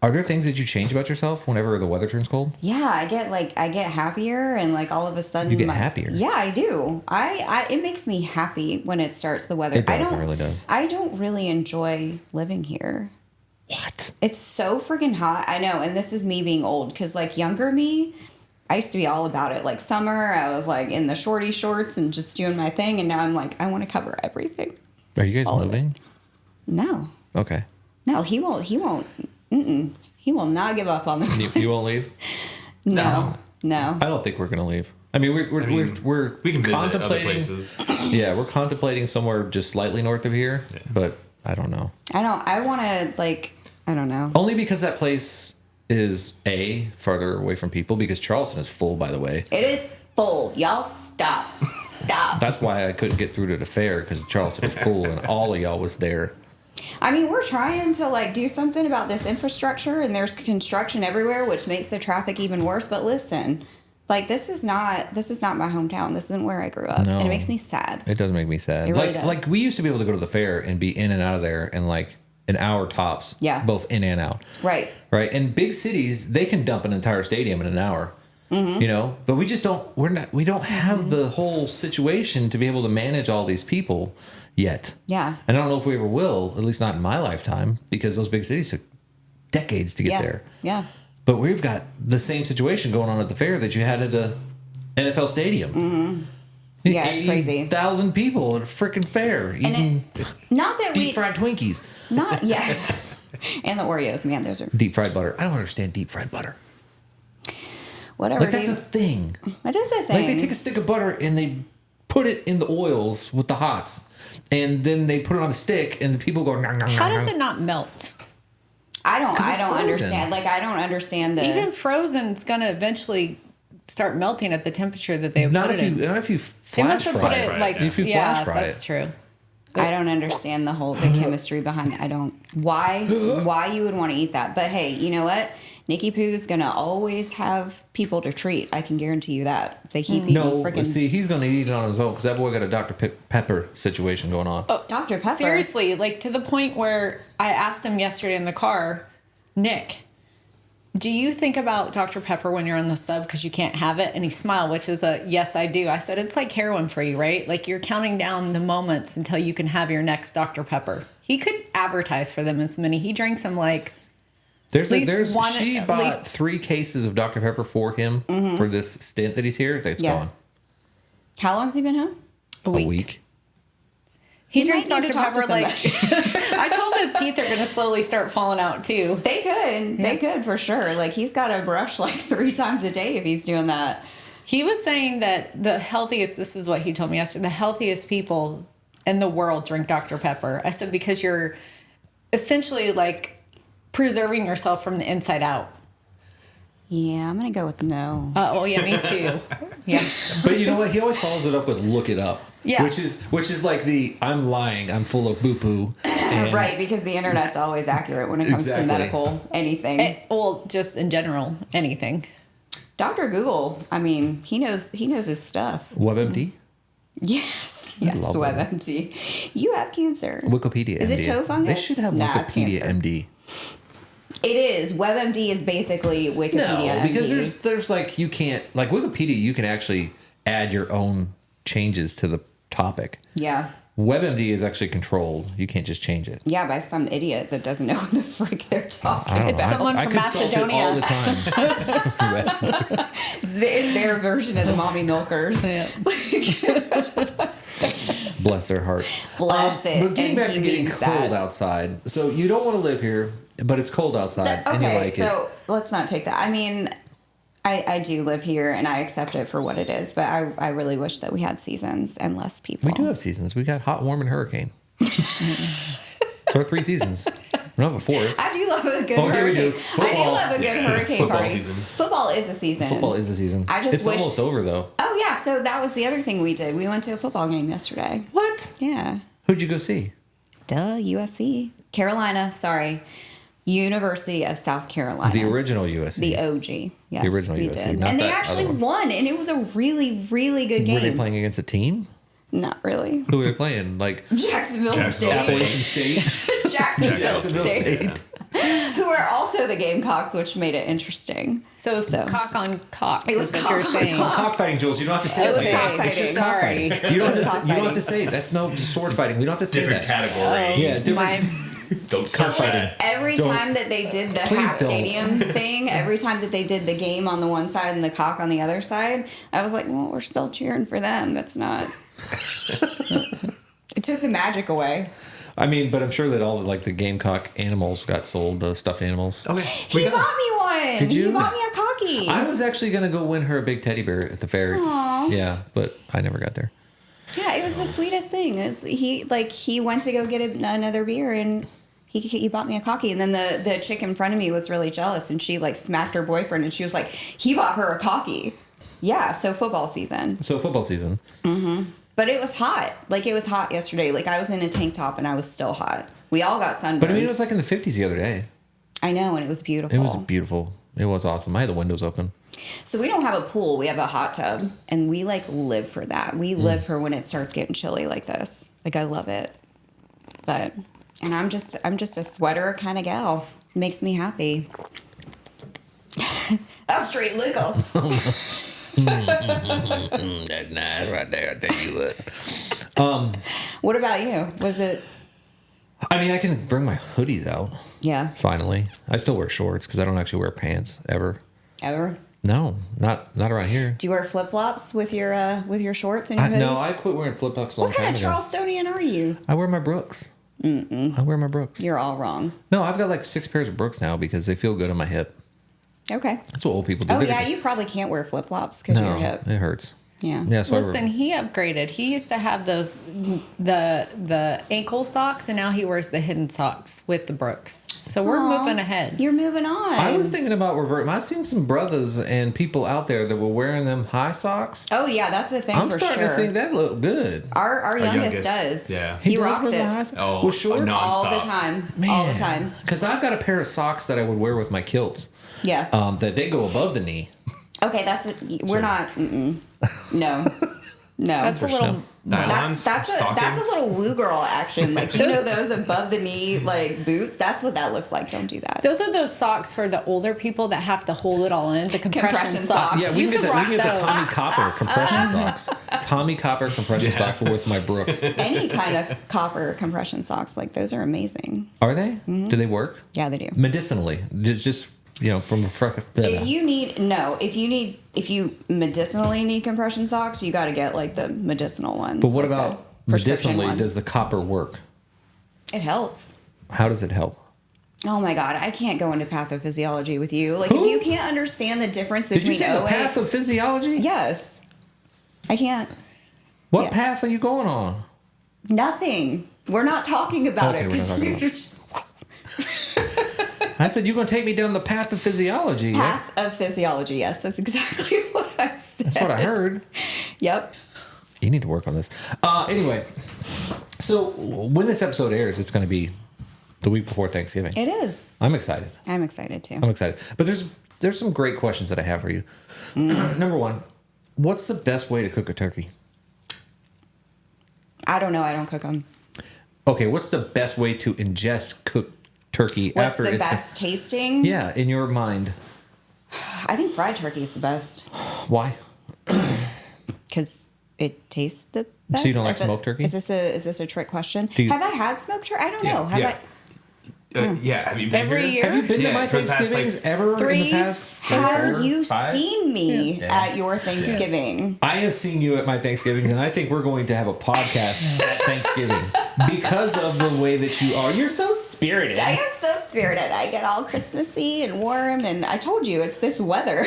Are there things that you change about yourself whenever the weather turns cold? Yeah, I get happier, and like all of a sudden You get happier? Yeah, I do. I it makes me happy when it starts the weather. It does. It really does. I don't really enjoy living here. What? It's so freaking hot. I know, and this is me being old because like younger me, I used to be all about it. Like summer, I was like in the shorty shorts and just doing my thing, and now I'm like I want to cover everything. Are you guys moving? No. Okay. No, he won't. He won't. He will not give up on this. You won't leave? No. I don't think we're gonna leave. I mean, we're we can visit other contemplating. places. Yeah, we're contemplating somewhere just slightly north of here, but I don't know. I want to like. I don't know. Only because that place is farther away from people. Because Charleston is full, by the way. It is full. Y'all stop. Stop. That's why I couldn't get through to the fair because Charleston was full and all of y'all was there. I mean, we're trying to like do something about this infrastructure, and there's construction everywhere, which makes the traffic even worse. But listen, like this is not my hometown. This isn't where I grew up, No. and it makes me sad. It does make me sad. It really does. Like we used to be able to go to the fair and be in and out of there in like an hour tops. Yeah. Both in and out. Right. Right. And big cities, they can dump an entire stadium in an hour. Mm-hmm. You know, but we don't have the whole situation to be able to manage all these people yet. Yeah. And I don't know if we ever will, at least not in my lifetime, because those big cities took decades to get there. Yeah. But we've got the same situation going on at the fair that you had at the NFL stadium. Mm-hmm. Yeah, it's crazy. 80,000 people at a freaking fair eating Not that deep fried Twinkies. Not yeah. And the Oreos, man, those are Deep fried butter. I don't understand deep fried butter. whatever. Like that's a thing. It is a thing. Like they take a stick of butter and they put it in the oils with the hots, and then they put it on a stick, and the people go. Nom, nom, How nom, does nom. it not melt? I don't frozen. understand. Like I don't understand the Even frozen's gonna eventually start melting at the temperature that they Not put if it you, in. not if you They flash must have fry put it. it like If you yeah, flash fry that's it. true. I don't understand the chemistry behind it. I don't why you would want to eat that. But hey, you know what? Nikki Poo's gonna always have people to treat. I can guarantee you that. If they keep eating No, freaking see, he's going to eat it on his own because that boy got a Dr. Pepper situation going on. Oh, Dr. Pepper. seriously, like to the point where I asked him yesterday in the car, Nick, do you think about Dr. Pepper when you're on the sub because you can't have it? And he smiled, which is a yes, I do. I said, it's like heroin for you, right? Like you're counting down the moments until you can have your next Dr. Pepper. He could advertise for them as many. He drinks them like She bought 3 cases of Dr. Pepper for him for this stint that he's here. It's Yeah. gone. How long's he been home? A week. He He drinks might need Dr. to talk to Pepper like I told him his teeth are gonna slowly start falling out too. They could. They could for sure. Like he's got to brush like 3 times a day if he's doing that. He was saying that the healthiest, this is what he told me yesterday, the healthiest people in the world drink Dr. Pepper. I said, because you're essentially like preserving yourself from the inside out. Yeah, I'm gonna go with no. Oh yeah, me too. Yeah. But you know what? He always follows it up with "look it up," Yeah. which is like the "I'm lying, I'm full of boo poo." Right, because the internet's always accurate when it comes Exactly. to medical anything. Well, just in general, anything. Dr. Google, I mean, he knows his stuff. WebMD, Yes, love WebMD. You have cancer. Wikipedia. Is it MD. toe fungus? They should have Nah, it's Wikipedia cancer. MD. It is. WebMD is basically Wikipedia. No, because MD. there's like you can't like Wikipedia. You can actually add your own changes to the topic. Yeah. WebMD is actually controlled. You can't just change it. Yeah, by some idiot that doesn't know what the frick they're talking I don't know. about. Someone I from consult it all the time. Their version of the mommy milkers. Yeah. Bless their hearts. Bless it. But getting and back he to getting means cold that. outside. So you don't want to live here, but it's cold outside, and you Okay, like so let's not take that. I mean, I do live here and I accept it for what it is, but I really wish that we had seasons and less people. We do have seasons. We got hot, warm, and hurricane. So 3 seasons. We don't have a 4th. I do love a good Oh, here we hurricane. do. I do Football. love a good Yeah, hurricane football party. season. Football is a season. Football is the season. I just it's wish- almost over though. Oh yeah, so that was the other thing we did. We went to a football game yesterday. What? Yeah. Who'd you go see? Duh, USC. Carolina, sorry. University of South Carolina. The original USC. The OG. Yes, The original we USC, did. not And they that actually other one. won, and it was a really, really good game. Were they playing against a team? Not really. Who were they playing? Like Jacksonville Jacksonville State. Appalachian State? Jacksonville Jacksonville State. State. who are also the Gamecocks, which made it interesting. So it was cock on cock. It was what cock you're on saying. It's called cockfighting, Jules. You don't have to say It it was like that. cockfighting. It's just Sorry. cockfighting. You don't It was have to. You don't have to say it. That's no sword fighting. We don't have to say Different that. category. Yeah, different. My Don't search that. Every Don't. time that they did the Please half don't. stadium thing, every time that they did the game on the one side and the cock on the other side, I was like, well, we're still cheering for them. That's not. It took the magic away. I mean, but I'm sure that all the Gamecock animals got sold, the stuffed animals. Okay. He bought me one. Did you? He bought me a cocky. I was actually gonna go win her a big teddy bear at the fair. Aw. Yeah, but I never got there. Yeah, it was the sweetest thing. He went to go get another beer and he bought me a cocky, and then the chick in front of me was really jealous and she like smacked her boyfriend and she was like, he bought her a cocky. Yeah, so football season. But it was hot. Like, it was hot yesterday. Like, I was in a tank top and I was still hot. We all got sunburned. But I mean, it was like in the 50s the other day. I know, and it was beautiful. It was beautiful. It was awesome. I had the windows open. So we don't have a pool. We have a hot tub, and we like live for that. We live for when it starts getting chilly like this. Like, I love it. And I'm just a sweater kind of gal. It makes me happy. That's straight legal. That's nice right there. I tell you what. What about you? Was it? I mean, I can bring my hoodies out. Yeah. Finally, I still wear shorts because I don't actually wear pants ever. Ever? No, not around here. Do you wear flip flops with your shorts and your hoodies? No, I quit wearing flip flops a long What kind time of ago. Charlestonian are you? I wear my Brooks. I wear my Brooks. You're all wrong. No, I've got like 6 pairs of Brooks now because they feel good on my hip. Okay. That's what old people do. Oh yeah, you probably can't wear flip flops because of your hip. It hurts. Yeah. Yeah. So Listen, he upgraded. He used to have those the ankle socks, and now he wears the hidden socks with the Brooks. So we're moving ahead. You're moving on. I was thinking about reverting. I've seen some brothers and people out there that were wearing them high socks. Oh yeah, that's a thing I'm for starting sure. to think that look good. Our youngest does. Yeah. He does rocks wear the it high socks? Oh, with shorts. no. all the nonstop. time. All the time. Because I've got a pair of socks that I would wear with my kilts. Yeah. That they go above the knee. Okay, that's it. We're not. No. That's a little. Nylons, That's a stockings. little woo girl action. Like, you know those above the knee like boots. That's what that looks like. Don't do that. Those are those socks for the older people that have to hold it all in. The compression Compression socks. socks. Yeah, we you can can get rock the those. Tommy Copper compression socks. Tommy Copper compression socks are with my Brooks. Any kind of copper compression socks, like those are amazing. Are they? Do they work? Yeah, they do. Medicinally, just from if you medicinally need compression socks, you got to get like the medicinal ones. But what like the about prescription medicinally? ones. Does the copper work? It helps. How does it help? Oh my God, I can't go into pathophysiology with you. Like, Who? if you can't understand the difference Did you between say the OA, path of physiology? yes, I can't. What yeah. path are you going on? Nothing. We're not talking about Okay, it we're not because talking you're about it. just I said you're going to take me down the path of physiology. Yes, path of physiology. Yes, that's exactly what I said. that's what I heard. Yep. You need to work on this. Anyway, so when this episode airs, it's going to be the week before Thanksgiving. It is. I'm excited. I'm excited too. I'm excited. But there's some great questions that I have for you. Number one, what's the best way to cook a turkey? I don't know. I don't cook them. Okay, what's the best way to ingest cooked turkey What's after the it's best tasting? Yeah, in your mind. I think fried turkey is the best Why? because it tastes the best. So you don't like If it- smoked turkey? Is this a trick question? Do you- Have I had smoked turkey? I don't Yeah, know. Have yeah. Yeah, have you been Every here? year? Have you been to Yeah, my for the past, Thanksgivings like, ever in the 3, past? Have you 5? seen me Yeah. at your Thanksgiving? I have seen you at my Thanksgivings, and I think we're going to have a podcast at Thanksgiving because of the way that you are. You're so spirited. I am so spirited. I get all Christmassy and warm, and I told you it's this weather.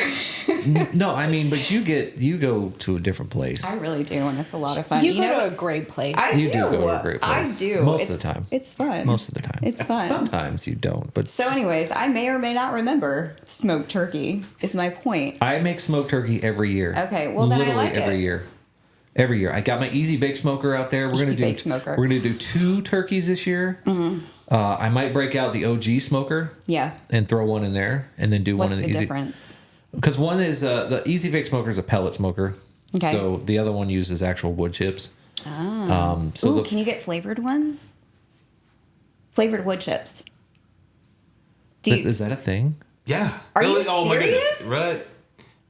No, I mean, but you go to a different place. I really do, and it's a lot of fun. You go to a great place. I You do. do go to a great place. I do. Most of the time. It's fun. Most of the time. It's fun. Sometimes you don't, but So, anyways, I may or may not remember smoked turkey. Is my point. I make smoked turkey every year. Okay, well, then I literally like every it. year. Every year, I got my easy bake smoker out there. Easy bake smoker. We're gonna do 2 turkeys this year. Mm-hmm. I might break out the OG smoker. Yeah. And throw one in there, and then do one What's in the the easy. difference? Because one is the easy bake smoker is a pellet smoker. Okay. So the other one uses actual wood chips. So Ooh, can you get flavored ones? Flavored wood chips. Is that a thing? Yeah. Are you Oh my serious? goodness. Right.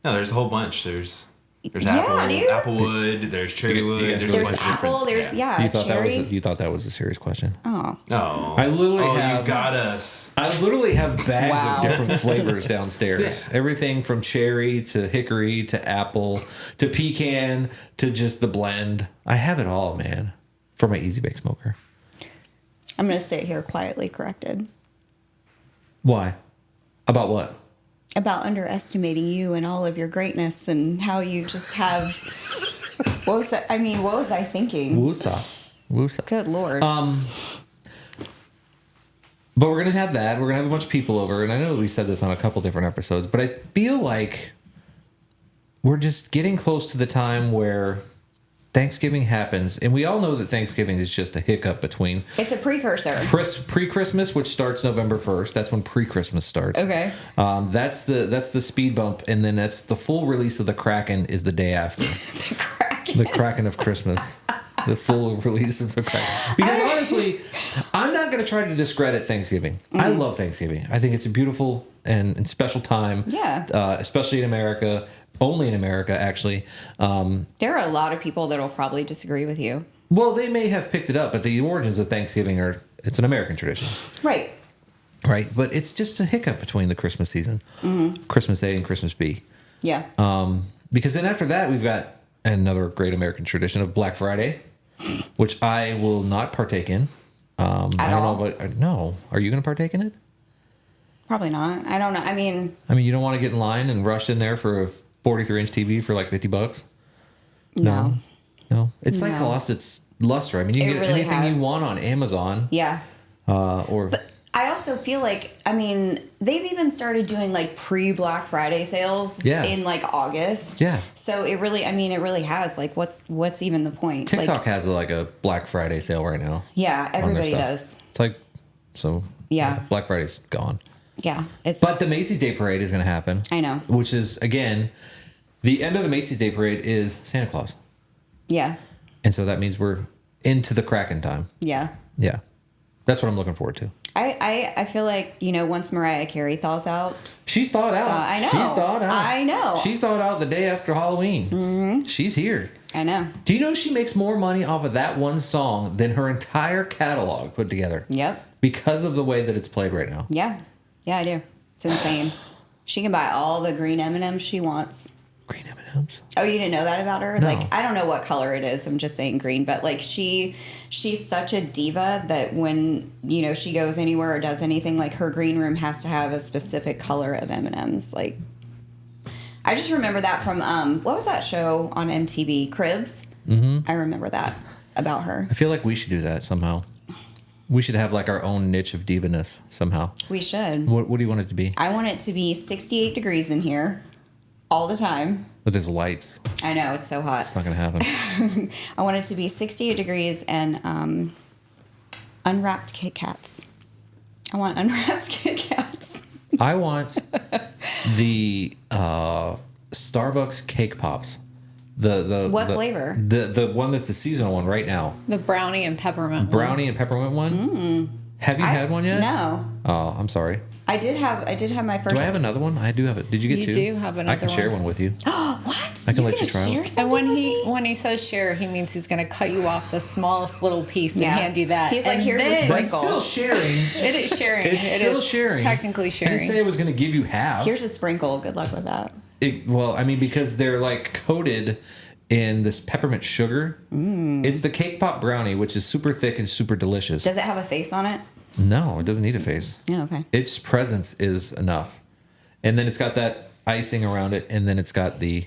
No, there's a whole bunch. There's Yeah, dude. applewood, there's cherrywood, there's a There's bunch of apple. different. There's You thought cherry. you thought that was a serious question. Oh. Oh. I literally you have. got us. I literally have bags Wow. of different flavors downstairs. Everything from cherry to hickory to apple to pecan to just the blend. I have it all, man, for my Easy Bake Smoker. I'm going to sit here quietly corrected Why? About what? about underestimating you and all of your greatness and how you just have. What was that? I mean, what was I thinking? Woosa. Woosa. Good Lord. But we're going to have that. We're going to have a bunch of people over. And I know we said this on a couple different episodes, but I feel like we're just getting close to the time where Thanksgiving happens. And we all know that Thanksgiving is just a hiccup between It's a precursor. pre-Christmas, which starts November 1st. That's when pre-Christmas starts. Okay. That's the speed bump. And then that's the full release of the Kraken is the day after. The Kraken. The Kraken of Christmas. The full release of the Kraken. Because honestly, I'm not going to try to discredit Thanksgiving. I love Thanksgiving. I think it's a beautiful and special time. Yeah. Especially in America. Only in America, actually. There are a lot of people that will probably disagree with you. Well, they may have picked it up, but the origins of Thanksgiving it's an American tradition. Right. Right? But it's just a hiccup between the Christmas season. Christmas A and Christmas B. Yeah. Because then after that, we've got another great American tradition of Black Friday, which I will not partake in. I don't all? know, but no. Are you going to partake in it? Probably not. I don't know. I mean, You don't want to get in line and rush in there for a 43-inch TV for like $50? no. No. It's like No. lost its luster. You can It get really anything has. you want on Amazon. Yeah. Or I also feel like, they've even started doing like pre-Black Friday sales Yeah. in like August. Yeah. So it really has like, what's even the point? TikTok Like, has like a Black Friday sale right now. yeah, everybody stuff. does. It's like, so Yeah. Black Friday's gone. Yeah. But the Macy's Day Parade is going to happen. I know. Which is, again, the end of the Macy's Day Parade is Santa Claus. Yeah. And so that means we're into the Kraken time. Yeah. Yeah. That's what I'm looking forward to. I feel like, once Mariah Carey thaws out. She's thawed out. So, I know. She's thawed out. I know. She thawed out the day after Halloween. Mm-hmm. She's here. I know. Do you know she makes more money off of that one song than her entire catalog put together? Yep. Because of the way that it's played right now. Yeah. Yeah, I do. It's insane. She can buy all the green M&Ms she wants. Green M&Ms. Oh, you didn't know that about her? No. Like, I don't know what color it is. I'm just saying green. But, like, she's such a diva that when, she goes anywhere or does anything, like, her green room has to have a specific color of M&Ms. Like, I just remember that from, what was that show on MTV? Cribs? Mm-hmm. I remember that about her. I feel like we should do that somehow. We should have like our own niche of divaness somehow. We should. What do you want it to be? I want it to be 68 degrees in here all the time. With his lights. I know, it's so hot. It's not going to happen. I want it to be 68 degrees and unwrapped Kit Kats. I want unwrapped Kit Kats. I want the Starbucks cake pops. What flavor? The one that's the seasonal one right now. The brownie and peppermint. Brownie and peppermint one. Have you had one yet? No. Oh, I'm sorry. I did have my first. Do I have another one? I do have it. Did you get two? You do have another I can share one. one with you. What? I can You're let you gonna try share one. something And when with he me? when he says share, he means he's going to cut you off the smallest little piece and Yeah. hand you that. He's like, And "Here's a then- That's sprinkle." still sharing. It is sharing. It's It still is sharing. Technically I didn't say sharing. I was going to give you half. Here's a sprinkle. Good luck with that. Because they're like coated in this peppermint sugar. It's the cake pop brownie, which is super thick and super delicious. Does it have a face on it? No, it doesn't need a face. Yeah. Okay. Its presence is enough. And then it's got that icing around it, and then it's got the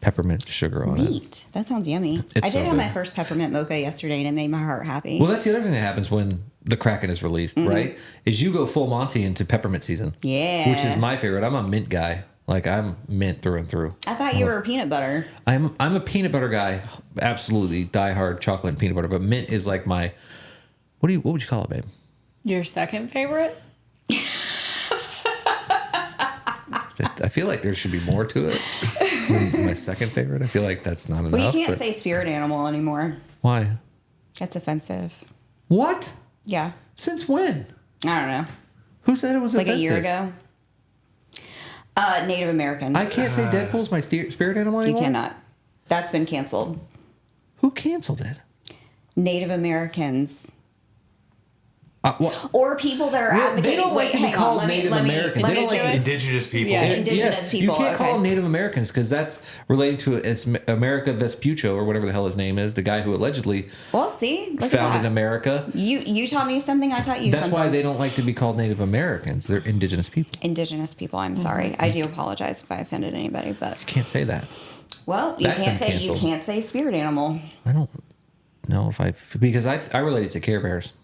peppermint sugar on it. Neat. That sounds yummy. It's I so did have good. my first peppermint mocha yesterday, and it made my heart happy. Well, that's the other thing that happens when the Kraken is released, right? Is you go full Monty into peppermint season. Yeah. Which is my favorite. I'm a mint guy. Like, I'm mint through and through. I thought you were a peanut butter. I'm a peanut butter guy. Absolutely diehard chocolate and peanut butter. But mint is like my... What would you call it, babe? Your second favorite? I feel like there should be more to it than my second favorite. I feel like that's not enough. Well, you can't but say spirit animal anymore. why? That's offensive. What? Yeah. Since when? I don't know. Who said it was like offensive? a year ago. Native Americans. I can't say Deadpool's my spirit animal You anymore? cannot. That's been canceled. Who canceled it? Native Americans. Well, Or people that are Well, advocating. they don't like Wait, to be hang on. called Let me Native Americans. let They me don't like do it. Indigenous people. Yeah. Indigenous people. You can't call okay. them Native Americans because that's relating to America Vespuccio or whatever the hell his name is, the guy who allegedly Well, see, look founded at that. America. You taught me something. I taught you That's something. why they don't like to be called Native Americans. They're indigenous people. Indigenous people. I'm sorry. I do apologize if I offended anybody, but You can't say that. well, you That's can't been say you canceled. can't say spirit animal. I don't know if because I relate it to Care Bears.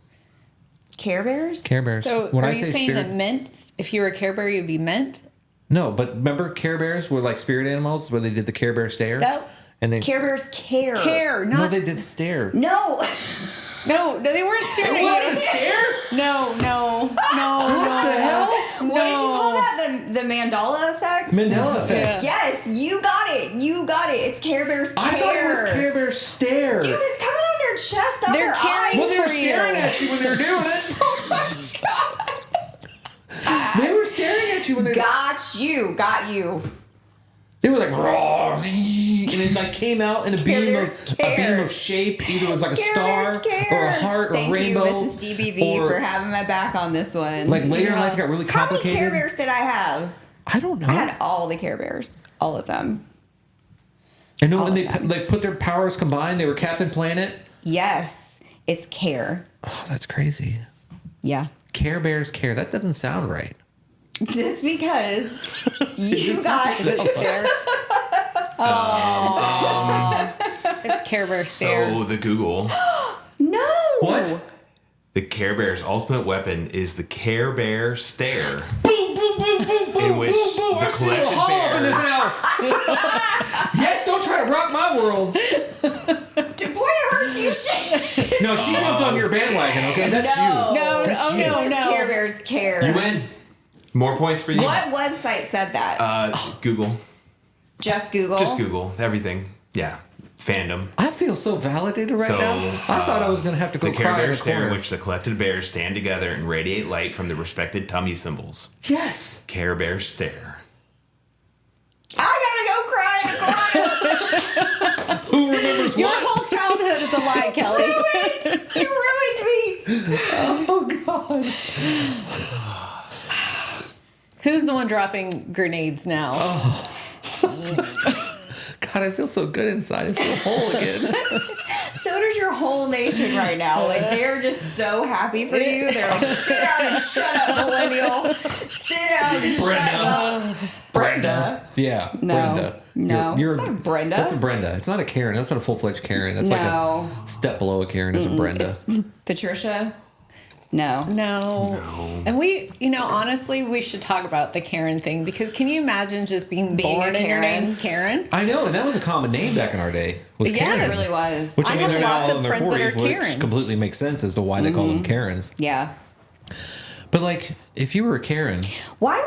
Care Bears. Care Bears. So when are I you say saying spirit, that mint, if you were a Care Bear, you'd be mint? no, but remember Care Bears were like spirit animals where they did the Care Bear stare, That- and they Care Bears care. Care, no, not... they did stare. No. No, they weren't staring at you. stare. No. What the hell? What did you call that? The Mandela effect? Mandela effect. Yeah. Yes, you got it. You got it. It's Care Bears care. I thought it was Care Bear stare. Dude, it's coming out of their chest, out They're their caring eyes. well, they were for you. staring at you when they were doing it. They were staring at you when they. Got you. They were like raw, and it like came out in a Care beam Bears of care. shape. Either it was like a Care star Bears care. or a heart or Thank a rainbow. you, Mrs. DBV, or, for having my back on this one. Like later in life, it got really How many complicated. Care Bears did I have? I don't know. I had all the Care Bears, all of them. And then all when of they them. like put their powers combined, they were Captain Planet. Yes, it's care. Oh, that's crazy. Yeah. Care Bears care. That doesn't sound right. Just because you got Stare. It's Care Bear stare. So the Google, no. What? the Care Bear's ultimate weapon is the Care Bear stare, Boom, boom, boom, boom, boom, in which boom, boom. the I see a collected hole up in this bears. house. Yes, don't try to rock my world. Boy, it hurts you. Shit. No, she jumped on your bandwagon. Okay, that's No. you. No, That's oh you. no, It was no. Care Bears care. You win. More points for you. What website said that? Google. Just Google. Just Google everything. Yeah, fandom. I feel so validated right So, now. I thought I was gonna have to go The Care cry in Bear a stare, in corner. which the collected bears stand together and radiate light from the respected tummy symbols. Yes. Care Bear stare. I gotta go cry in a corner. Who remembers Your what? whole childhood is a lie, Kelly. You ruined me. Oh God. Who's the one dropping grenades now? God, I feel so good inside. I feel whole again. So does your whole nation right now. Like, they're just so happy for you. They're like, sit down and shut up, millennial. Sit down and shut up. Brenda. Yeah. No. Brenda. No. It's not Brenda. That's a Brenda. It's not a Karen. That's not a full-fledged Karen. That's No. like a step below a Karen. It's a Brenda. It's Patricia. No. No. And honestly, we should talk about the Karen thing because can you imagine just being Being born a and your Karen? name's Karen? I know, and that was a common name back in our day. Was Yeah, Karen. it It really was. Which I I mean, have they're lots now of in their friends that 40s, are which Karens. completely makes sense as to why they call them Karens. Yeah. But like, if you were a Karen, Why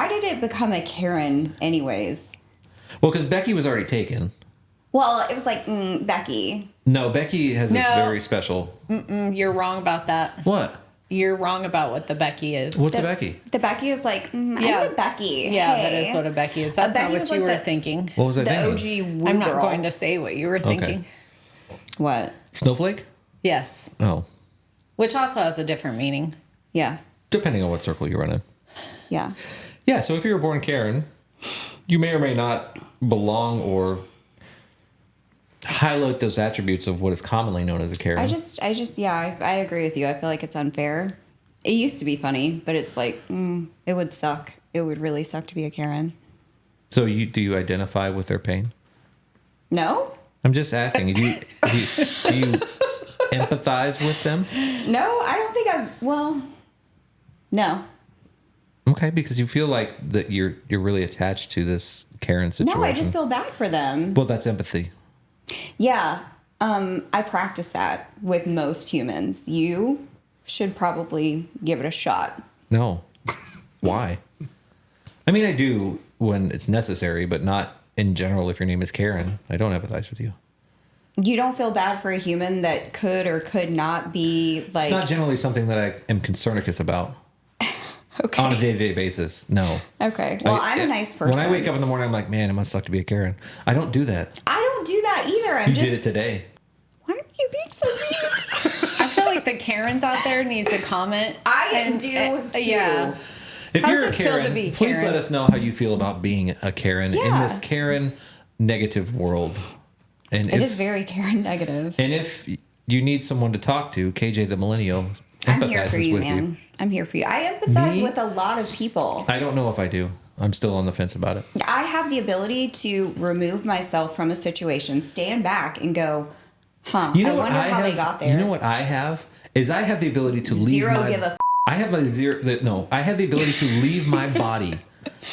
did it become a Karen anyways? well, because Becky was already taken. Well, it was like, Becky. No, Becky has No. a very special. You're wrong about that. What? You're wrong about what the Becky is. What's a Becky? The Becky is like, Yeah. I'm the Becky. Yeah, Hey. that is what a Becky is. That's Becky not what was you like were the- thinking. What was that The thing? OG woo I'm not girl. going to say what you were thinking. What? Snowflake? Yes. Oh, Which also has a different meaning. Yeah. depending on what circle you run in. Yeah. Yeah, so if you were born Karen, you may or may not belong or highlight those attributes of what is commonly known as a Karen. I agree with you. I feel like it's unfair. It used to be funny, but it's like, it would suck. It would really suck to be a Karen. So do you identify with their pain? No? I'm just asking. Do you empathize with them? No, I don't think no. Okay, because you feel like that you're really attached to this Karen situation. No, I just feel bad for them. Well, that's empathy. Yeah. I practice that with most humans. You should probably give it a shot. No. Why? I mean, I do when it's necessary, but not in general. If your name is Karen, I don't empathize with you. You don't feel bad for a human that could or could not be like. It's not generally something that I am concernicus about. Okay. On a day-to-day basis, no. Okay. Well, I'm a nice person. When I wake up in the morning, I'm like, man, it must suck to be a Karen. I don't do that. I don't do that either. You did it today. Why are you being so mean? I feel like the Karens out there need to comment. I do too. Yeah. If How you're does a it feel Karen, to be please Karen? let us know how you feel about being a Karen in Yeah. this Karen negative world. And It is very Karen negative. And if you need someone to talk to, KJ the Millennial I'm here empathizes for you, with man. you. I'm here for you. I empathize Me? with a lot of people. I don't know if I do. I'm still on the fence about it. I have the ability to remove myself from a situation, stand back, and go, I wonder how they got there. You know what I have? Is I have the ability to leave Zero give a f- I have a zero. No, I have the ability to leave my body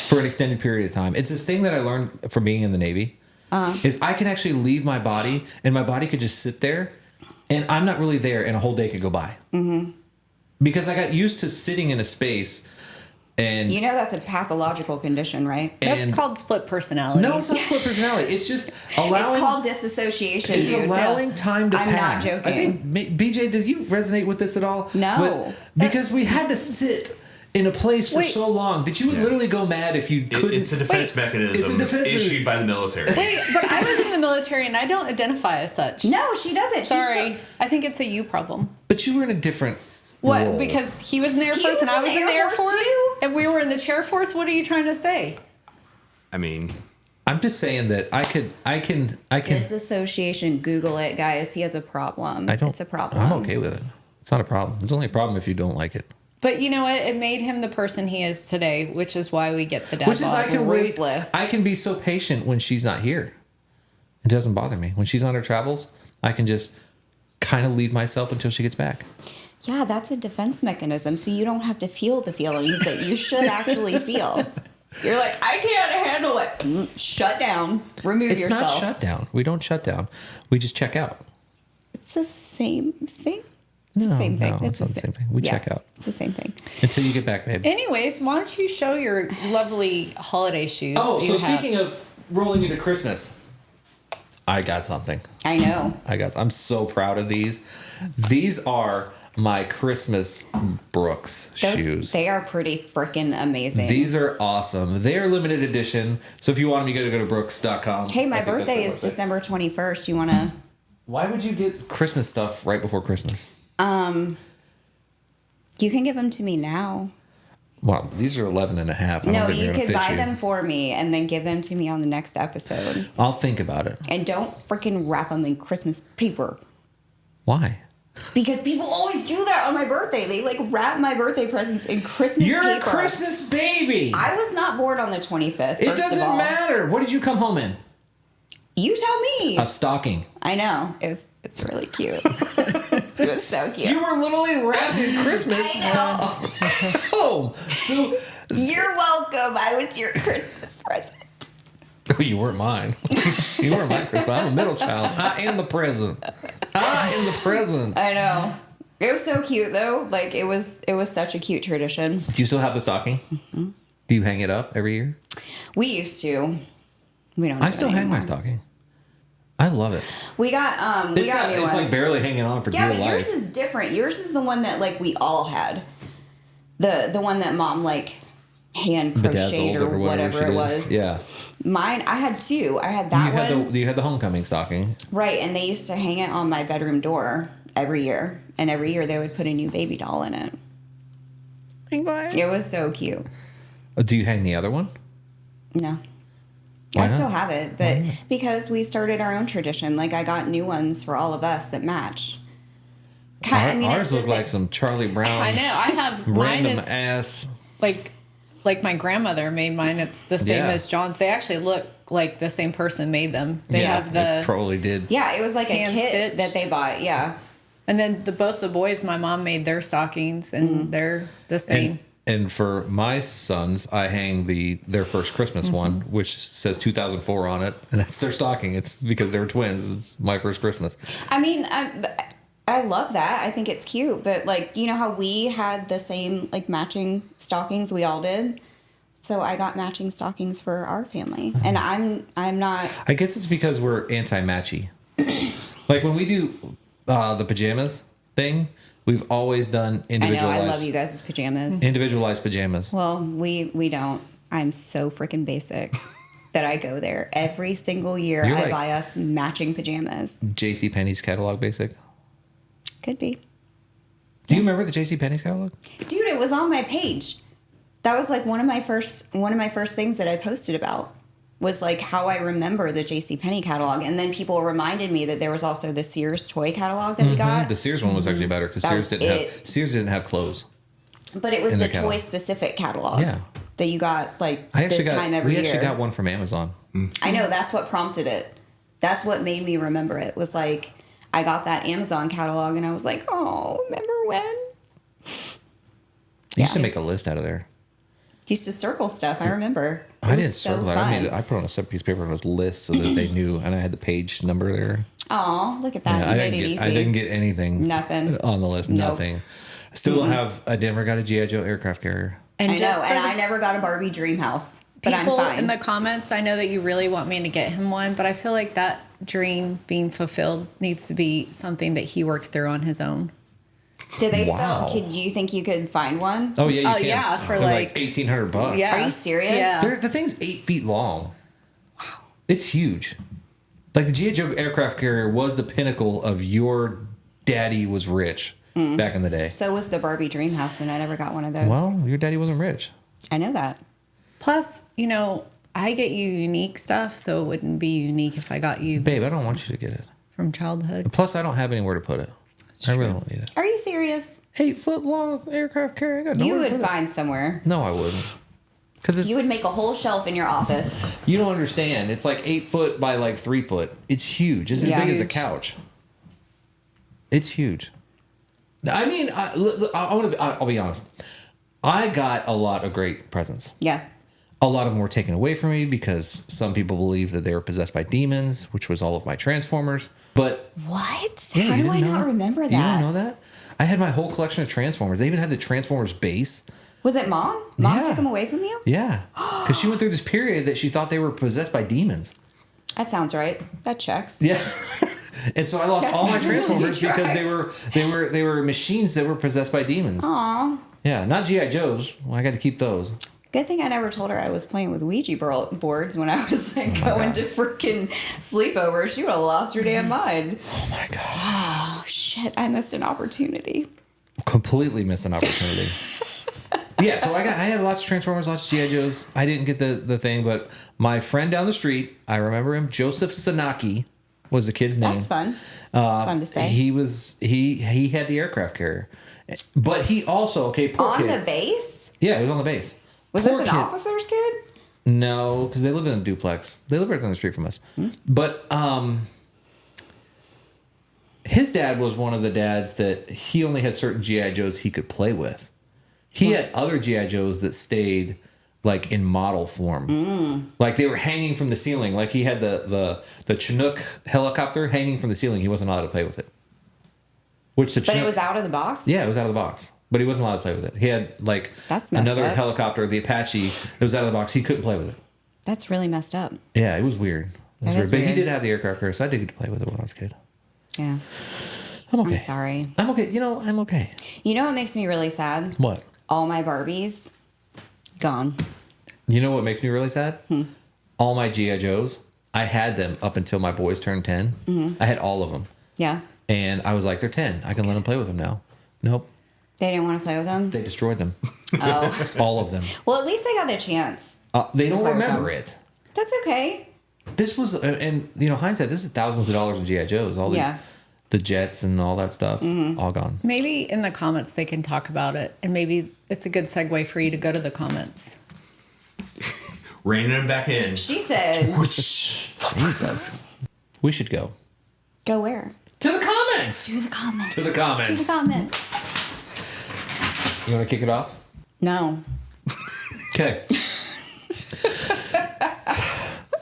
for an extended period of time. It's this thing that I learned from being in the Navy. Is I can actually leave my body, and my body could just sit there, and I'm not really there, and a whole day could go by. Mm-hmm. Because I got used to sitting in a space, and You know that's a pathological condition, right? That's called split personality. no, it's not split personality. It's just allowing. It's called disassociation, It's dude. allowing time to I'm not pass. joking. I think BJ, does you resonate with this at all? No. Because we had to sit in a place for Wait. so long that you would literally go mad if you couldn't. It's a defense mechanism It's a defense issued by the military. Wait, but I was in the military and I don't identify as such. No, she doesn't. Sorry. I think it's a you problem. But you were in a different. What? role. Because he was in the Air He Force and was I in was the in the Air Air Force Force too? and we were in the Chair Force. What are you trying to say? I mean, I'm just saying that I can. Disassociation. Google it, guys. He has a problem. I don't. It's a problem. I'm okay with it. It's not a problem. It's only a problem if you don't like it. But you know what? It made him the person he is today, which is why we get the dad Which is bod. I can wait. ruthless. I can be so patient when she's not here. It doesn't bother me when she's on her travels. I can just kind of leave myself until she gets back. Yeah, that's a defense mechanism. So you don't have to feel the feelings that you should actually feel. You're like, I can't handle it. Shut down. Remove It's yourself. not shut down. We don't shut down. We just check out. It's the same thing. It's the same thing. No, it's not the same thing. We check out. It's the same thing. Until you get back, babe. Anyways, why don't you show your lovely holiday shoes? Oh, that so you have? speaking of rolling into Christmas, I got something. I know. I'm so proud of these. These are my Christmas Brooks shoes. They are pretty freaking amazing. These are awesome. They are limited edition. So if you want them, you got to go to brooks.com. Hey, my I think that's birthday their is website. December 21st. You want to... Why would you get Christmas stuff right before Christmas? You can give them to me now. Wow, these are 11 and a half. I No, don't think you they're gonna could fit buy you. them for me and then give them to me on the next episode. I'll think about it. And don't freaking wrap them in Christmas paper. Why? Because people always do that on my birthday. They like wrap my birthday presents in Christmas You're paper. a Christmas baby. I was not born on the 25th. It first of doesn't all. matter. What did you come home in? You tell me. A stocking. I know. It's really cute. It was so cute. You were literally wrapped in Christmas. Oh, so You're welcome. I was your Christmas present. you weren't mine. You weren't my Christmas. I'm a middle child. I am the present. I am the present. I know. It was so cute though. Like it was such a cute tradition. Do you still have the stocking? Mm-hmm. Do you hang it up every year? We used to. We don't. I do still it hang my anymore. stocking. I love it. We got new It's ones. like barely hanging on for Yeah, dear but life. yours is different. Yours is the one that like we all had. The one that mom like hand crocheted or whatever she it did. was. Yeah. Mine, I had two. I had that one. You had the homecoming stocking. Right, and they used to hang it on my bedroom door every year. And every year they would put a new baby doll in it. It was so cute. Do you hang the other one? No. Why I not? still have it, but because we started our own tradition, like I got new ones for all of us that match. Ours look like some Charlie Brown. I know. I have mine Random is ass. like my grandmother made mine. It's the same Yeah. as John's. They actually look like the same person made them. They have they the probably did. Yeah, it was like a Hand kit stitched. that they bought. Yeah. and then both the boys. My mom made their stockings, and they're the same. And for my sons, I hang their first Christmas one, which says 2004 on it, and that's their stocking. It's because they're twins. It's my first Christmas. I mean, I love that. I think it's cute, but like, you know how we had the same like matching stockings, we all did. So I got matching stockings for our family, and I'm not. I guess it's because we're anti-matchy. Like when we do the pajamas thing, We've always done I know. individualized. I love you guys' pajamas. Individualized pajamas. Well, we don't. I'm so freaking basic that I go there every single year. You're I like- buy us matching pajamas. J.C. Penney's catalog basic. Could be. Do you remember the J.C. Penney's catalog? Dude, it was on my page. That was like one of my first things that I posted about was like how I remember the JCPenney catalog. And then people reminded me that there was also the Sears toy catalog that we got. The Sears one was actually better because That Sears didn't have clothes. But it was in the the catalog. toy specific catalog. Yeah. That you got like I actually this time every we year. actually got one from Amazon. I know, that's what prompted it. That's what made me remember it. Was like I got that Amazon catalog and I was like, oh, remember when? I used to make a list out of there. Used to circle stuff. I remember. It I was didn't so circle that. fun. I put on a separate piece of paper on a list so that they knew, and I had the page number there. Aw, look at that. Yeah, You made it easy. I didn't get anything. Nothing. On the list. Nope. Nothing. I still don't have. I never got a GI Joe aircraft carrier. And I know, just for and the I never got a Barbie dream house. But people I'm fine. in the comments, I know that you really want me to get him one, but I feel like that dream being fulfilled needs to be something that he works through on his own. Did they Wow. sell? Do you think you could find one? Oh yeah, you Oh, can. yeah, for They're like- $1,800. Yeah. Are you serious? Yeah. The thing's 8 feet long. Wow, it's huge. Like the GI Joe aircraft carrier was the pinnacle of your daddy was rich back in the day. So was the Barbie dream house, and I never got one of those. Well, your daddy wasn't rich. I know that. Plus, I get you unique stuff, so it wouldn't be unique if I got you Babe, I don't want you to get it. from childhood. Plus, I don't have anywhere to put it. I really don't need it. Are you serious? 8 foot long aircraft carrier. I got You nowhere to would put find somewhere. it. No, I wouldn't. Because You would make a whole shelf in your office. you don't understand. It's like 8 foot by like 3 foot. It's huge. It's as Yeah. big as a Huge. couch. It's huge. I mean, I'll be honest. I got a lot of great presents. Yeah. A lot of them were taken away from me because some people believe that they were possessed by demons, which was all of my Transformers. But What? yeah, How you do I didn't not know? remember that? You don't know that? I had my whole collection of Transformers. They even had the Transformers base. Was it Mom? Mom Yeah. took them away from you? Yeah, because she went through this period that she thought they were possessed by demons. That sounds right. That checks. Yeah, and so I lost That all my totally Transformers because tracks. they were machines that were possessed by demons. Aw. Yeah, not GI Joes. Well, I got to keep those. Good thing I never told her I was playing with Ouija boards when I was like going to freaking sleepovers. She would have lost her damn mind. Oh my god, Oh shit! I missed an opportunity. completely missed an opportunity. Yeah, so I had lots of Transformers, lots of GI Joes. I didn't get the thing, but my friend down the street, I remember him. Joseph Sanaki was the kid's name. That's fun. It's fun to say. He had the aircraft carrier, but he also poor On kid. the base? Yeah, he was on the base. Was Poor this an kid. officer's kid? No, because they lived in a duplex. They lived right down the street from us. But his dad was one of the dads that he only had certain GI Joes he could play with. He had other GI Joes that stayed like in model form, like they were hanging from the ceiling. Like he had the Chinook helicopter hanging from the ceiling. He wasn't allowed to play with it. Which the But it Chinook, was out of the box? yeah, it was out of the box. But he wasn't allowed to play with it. He had like That's messed another up. helicopter, the Apache. It was out of the box. He couldn't play with it. That's really messed up. Yeah, it was weird. That is But he weird. did have the aircraft carrier, so I did get to play with it when I was a kid. Yeah. I'm okay. I'm sorry. I'm okay. I'm okay. You know what makes me really sad? What? All my Barbies gone. You know what makes me really sad? All my GI Joes. I had them up until my boys turned 10. I had all of them, Yeah. and I was like, they're 10. I can let them play with them now. Nope. They didn't want to play with them? They destroyed them. Oh. All of them. Well, at least they got the chance. They To don't play with remember them. it. That's okay. This was, and hindsight, this is thousands of dollars in GI Joes. All Yeah. these, the jets and all that stuff, all gone. Maybe in the comments they can talk about it, and maybe it's a good segue for you to go to the comments. Reining him back in. She said, We should go go where? to the comments. To the comments. To the comments. To the comments. You want to kick it off? No. Okay.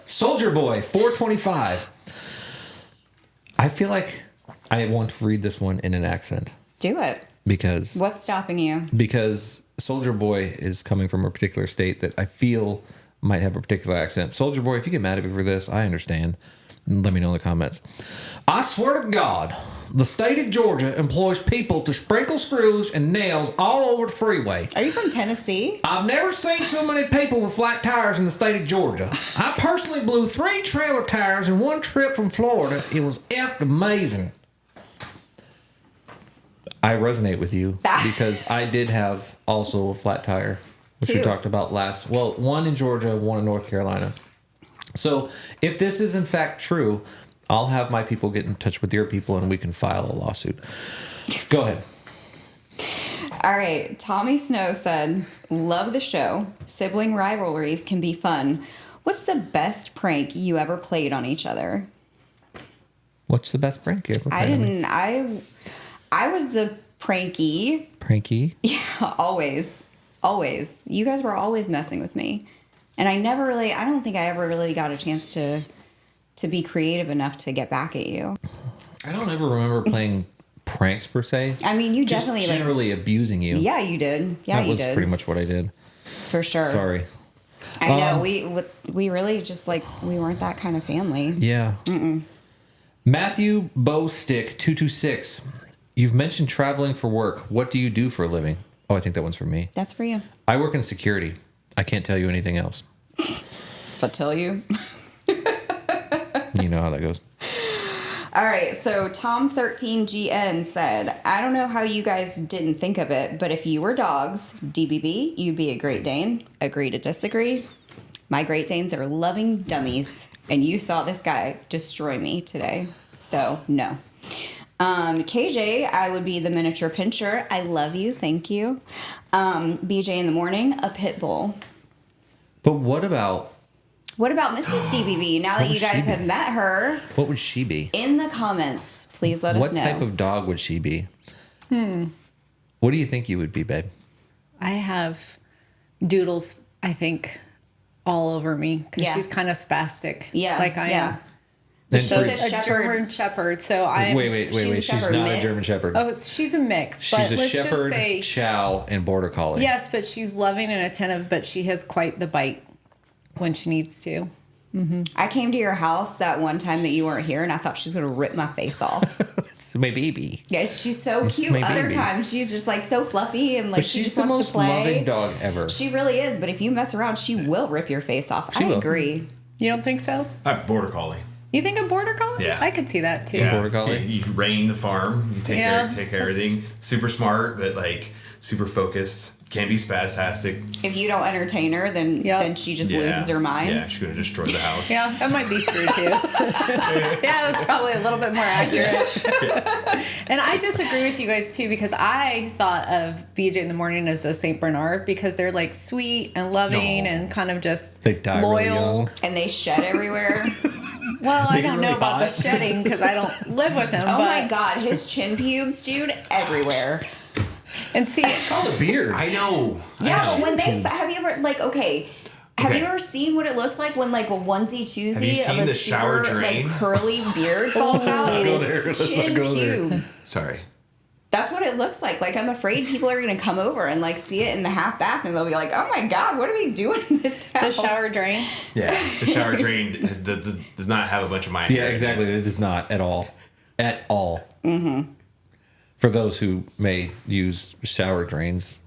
Soldier Boy 425. I feel like I want to read this one in an accent Do it. because What's stopping you? Soldier Boy is coming from a particular state that I feel might have a particular accent. Soldier Boy, if you get mad at me for this, I understand. Let me know in the comments. I swear to God, the state of Georgia employs people to sprinkle screws and nails all over the freeway. Are you from Tennessee? I've never seen so many people with flat tires in the state of Georgia. I personally blew 3 trailer tires in one trip from Florida. It was effed amazing. I resonate with you because I did have also a flat tire, which we 2. talked about last. Well, one in Georgia, one in North Carolina. So if this is in fact true, I'll have my people get in touch with your people and we can file a lawsuit. Go ahead. All right. Tommy Snow said, love the show. Sibling rivalries can be fun. What's the best prank you ever played on each other? What's the best prank you ever played on me? I was the pranky. Pranky? Yeah, always. Always. You guys were always messing with me. And I don't think I ever really got a chance to be creative enough to get back at you. I don't ever remember playing pranks per se. I mean, you Just definitely generally abusing you. Yeah, you did. Yeah, you did. That was pretty much what I did. For sure. Sorry. I know. We really just we weren't that kind of family. Yeah. Matthew Bowstick 226. You've mentioned traveling for work. What do you do for a living? Oh, I think that one's for me. That's for you. I work in security. I can't tell you anything else. If I tell you. You know how that goes. All right, so Tom13GN said, I don't know how you guys didn't think of it, but if you were dogs, DBB, you'd be a Great Dane. Agree to disagree? My Great Danes are loving dummies, and you saw this guy destroy me today, so no. KJ, I would be the miniature pincher. I love you, thank you. BJ in the morning, a pit bull. But what about Mrs. DBB? Now that you guys have met her, what would she be? in the comments, please let us know. What type of dog would she be? What do you think you would be, babe? I have doodles, I think, all over me because she's kind of spastic. Yeah, like I am. And She's for- a shepherd. German shepherd. So I wait. She's shepherd not mix. a German shepherd. Oh, she's a mix. But She's a let's shepherd, just say chow, and border collie. yes. But she's loving and attentive. But she has quite the bite when she needs to. I came to your house that one time that you weren't here, and I thought she was going to rip my face off. It's my baby. Yeah, she's so cute. my Other baby. times, she's just so fluffy and But she she's just the wants to most play. loving dog ever. She really is. But if you mess around, she will rip your face off. She I will. agree. You don't think so? I have border collie. You think a border collie? Yeah. I could see that too. Yeah. Border collie? You reign the farm. You take care of everything. Super smart, but super focused. Can be spastastic. If you don't entertain her, then she just loses her mind. Yeah, she's gonna destroy the house. Yeah, that might be true too. Yeah, that's probably a little bit more accurate. And I disagree with you guys too because I thought of BJ in the morning as a Saint Bernard because they're sweet and loving and kind of just They die really loyal. young. And they shed everywhere. Well, I They don't know really about the hot. shedding because I don't live with him. Oh but, my God, his chin pubes, dude, everywhere. And see, It's called a beard. I know. Yeah, I know. but when have you ever have you ever seen what it looks like when a onesie twosie Have you seen of a the shower super drain? curly beard falls out? It go there. is Let's chin not go there. pubes. Sorry. That's what it looks like. I'm afraid people are gonna come over and see it in the half bath and they'll be like, "Oh my God, what are we doing in this the house?" shower drain. Yeah, the shower drain does not have a bunch of mind. Yeah, exactly. It does not at all. At all. Mm-hmm. For those who may use shower drains.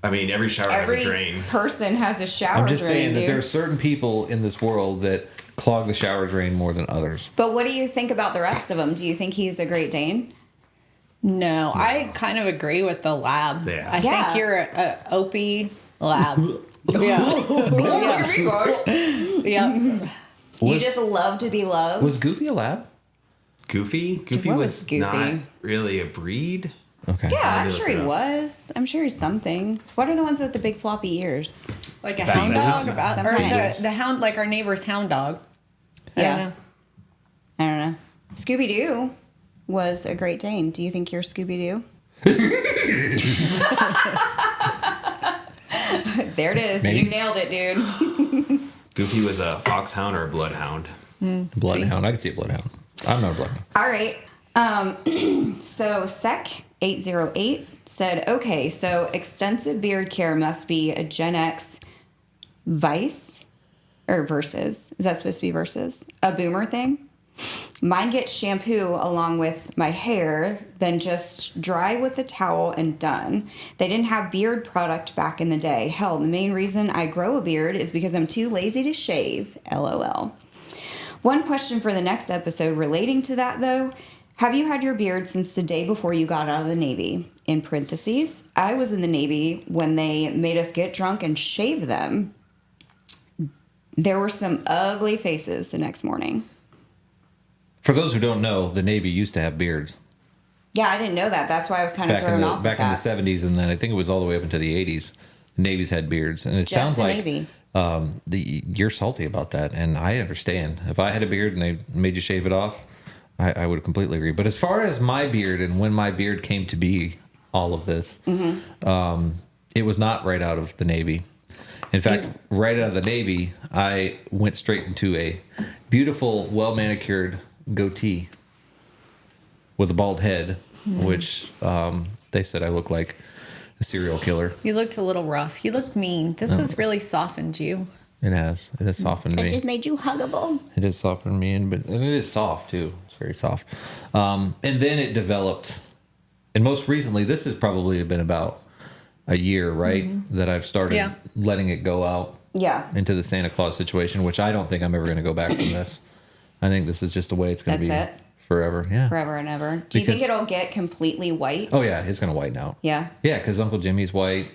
I mean, every shower Every has a drain. person has a shower I'm just drain, saying that dude. there are certain people in this world that clog the shower drain more than others. But what do you think about the rest of them? Do you think he's a Great Dane? No, I kind of agree with the lab. Yeah. I Yeah. think you're a Opie lab. Yeah. Oh, here we go. Yep. You Was- just love to be loved. Was Goofy a lab? Goofy? Goofy What was was Goofy? not really a breed. Okay. Yeah, I'm Maybe sure look he it up. was. I'm sure he's something. What are the ones with the big floppy ears? Like a Basset hound dog? hounds. Or Sometimes. the hound, like our neighbor's hound dog. I don't Yeah. know. I don't know. Scooby Doo was a Great Dane. Do you think you're Scooby Doo? There it is. Maybe. You nailed it, dude. Goofy was a foxhound or a bloodhound. Bloodhound. I could see a bloodhound. I'm not a bloodhound. All right. So Sec808 said, okay, so extensive beard care must be a Gen X vice or versus. Is that supposed to be versus? A boomer thing? Mine gets shampoo along with my hair, then just dry with a towel and done. They didn't have beard product back in the day. Hell, the main reason I grow a beard is because I'm too lazy to shave. LOL. One question for the next episode relating to that, though. Have you had your beard since the day before you got out of the Navy? In parentheses, I was in the Navy when they made us get drunk and shave them. There were some ugly faces the next morning. For those who don't know, the Navy used to have beards. Yeah, I didn't know that. That's why I was kind of thrown off. Back in the 70s, and then I think it was all the way up into the 80s. The Navy's had beards, and it Just sounds the like Navy. You're salty about that, and I understand. If I had a beard and they made you shave it off, I would completely agree. But as far as my beard and when my beard came to be all of this, it was not right out of the Navy. In fact, right out of the Navy, I went straight into a beautiful, well-manicured goatee with a bald head, which they said I look like a serial killer. You looked a little rough. You looked mean. This has really softened you. It has. It has softened me. It just made you huggable. It has softened me, and it is soft too. It's very soft. And then it developed, and most recently, this has probably been about a year, right? That I've started letting it go out into the Santa Claus situation, which I don't think I'm ever going to go back from this. I think this is just the way it's going to be. That's it. Forever, yeah. Forever and ever. Do you think it'll get completely white? Oh, yeah, it's going to whiten out. Yeah. Yeah, because Uncle Jimmy's white.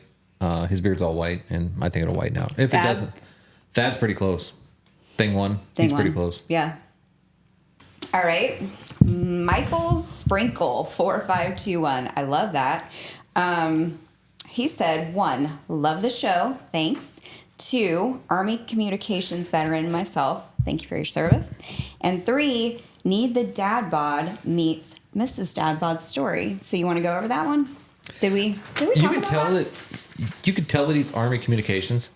His beard's all white, and I think it'll whiten out. If it doesn't, Thad's pretty close. Thing one, he's pretty close. Yeah. All right. Michael's Sprinkle 4521. I love that. He said, 1, love the show. Thanks. 2, Army communications veteran myself. Thank you for your service. And 3, need the dad bod meets Mrs. Dad Bod's story. So you want to go over that one? Did we talk about that? You could tell that he's Army communications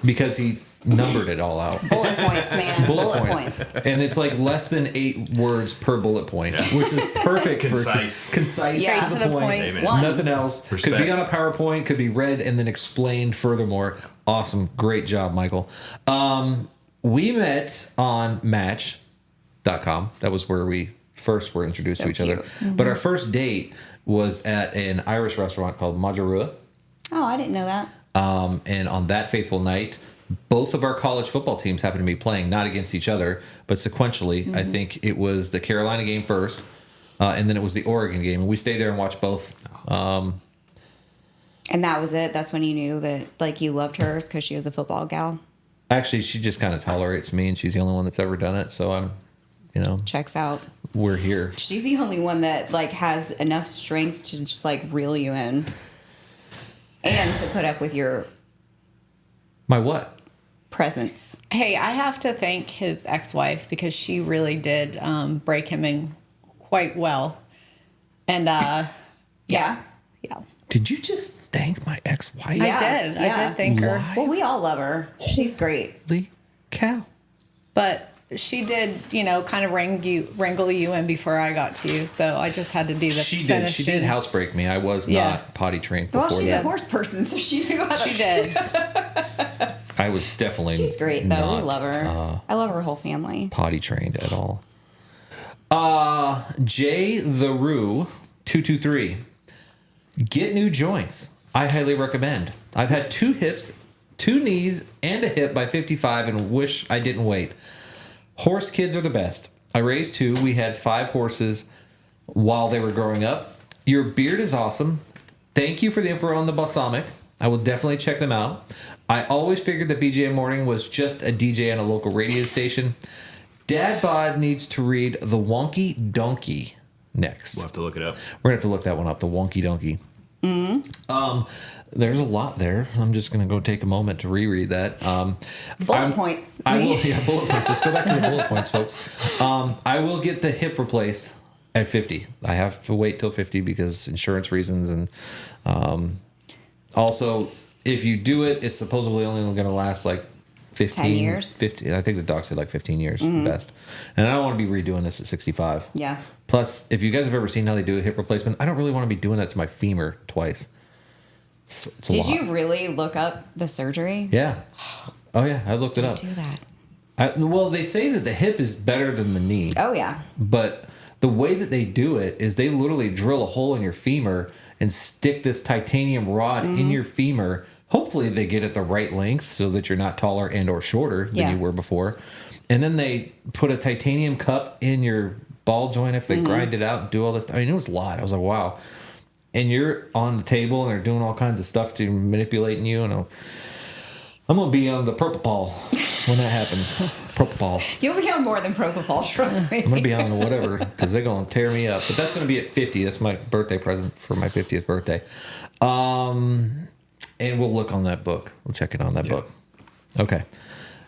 because he numbered it all out. Bullet points, man. Bullet points. And it's like less than 8 words per bullet point, which is perfect. Concise. Concise, Yeah. to the point. Amen. Nothing else. Respect. Could be on a PowerPoint, could be read and then explained furthermore. Awesome. Great job, Michael. We met on Match.com. That was where we first were introduced to each other. Mm-hmm. But our first date was at an Irish restaurant called Majarua. Oh, I didn't know that. And on that fateful night, both of our college football teams happened to be playing, not against each other, but sequentially. I think it was the Carolina game first, and then it was the Oregon game. And we stayed there and watched both. And that was it? That's when you knew that, like, you loved her because she was a football gal? Actually, she just kind of tolerates me, and she's the only one that's ever done it. So I'm, Checks out. we're here. She's the only one that, like, has enough strength to just, like, reel you in. And to put up with your My what? presence. Hey, I have to thank his ex-wife because she really did break him in quite well. And Yeah. Did you just thank my ex-wife? Yeah. I did thank her. Well, we all love her. She's great. Holy cow. But she did, kind of wrangle you in before I got to you. So I just had to do the She finishing. did housebreak me. I was Yes. not potty trained before Well, she's that. a horse person, so she knew how to. She did. I was definitely She's great, though. We not, love her. I love her whole family. potty trained at all. J the Roo 223. Get new joints. I highly recommend. I've had 2 hips, 2 knees, and a hip by 55 and wish I didn't wait. Horse kids are the best. I raised 2. We had 5 horses while they were growing up. Your beard is awesome. Thank you for the info on the balsamic. I will definitely check them out. I always figured that BJ Morning was just a DJ on a local radio station. Dad Bod needs to read The Wonky Donkey next. We'll have to look it up. We're going to have to look that one up, The Wonky Donkey. There's a lot there. I'm just going to go take a moment to reread that. Bullet points. I will, bullet points. Let's go back to the bullet points, folks. I will get the hip replaced at 50. I have to wait till 50 because insurance reasons. And also, if you do it, it's supposedly only going to last like 15 10 years. 50. I think the doc said like 15 years best. And I don't want to be redoing this at 65. Yeah. Plus, if you guys have ever seen how they do a hip replacement, I don't really want to be doing that to my femur twice. It's a Did lot. you really look up the surgery? Yeah. Oh, yeah. I looked it up. Do that. Well, they say that the hip is better than the knee. Oh, yeah. But the way that they do it is they literally drill a hole in your femur and stick this titanium rod in your femur. Hopefully they get it the right length so that you're not taller and or shorter than you were before. And then they put a titanium cup in your ball joint if they grind it out and do all this. I mean, it was a lot. I was like, wow. And you're on the table and they're doing all kinds of stuff to manipulating you. And I'm going to be on the propofol when that happens. Propofol. You'll be on more than propofol, trust me. I'm going to be on whatever because they're going to tear me up. But that's going to be at 50. That's my birthday present for my 50th birthday. And we'll look on that book. We'll check it on that book. Okay.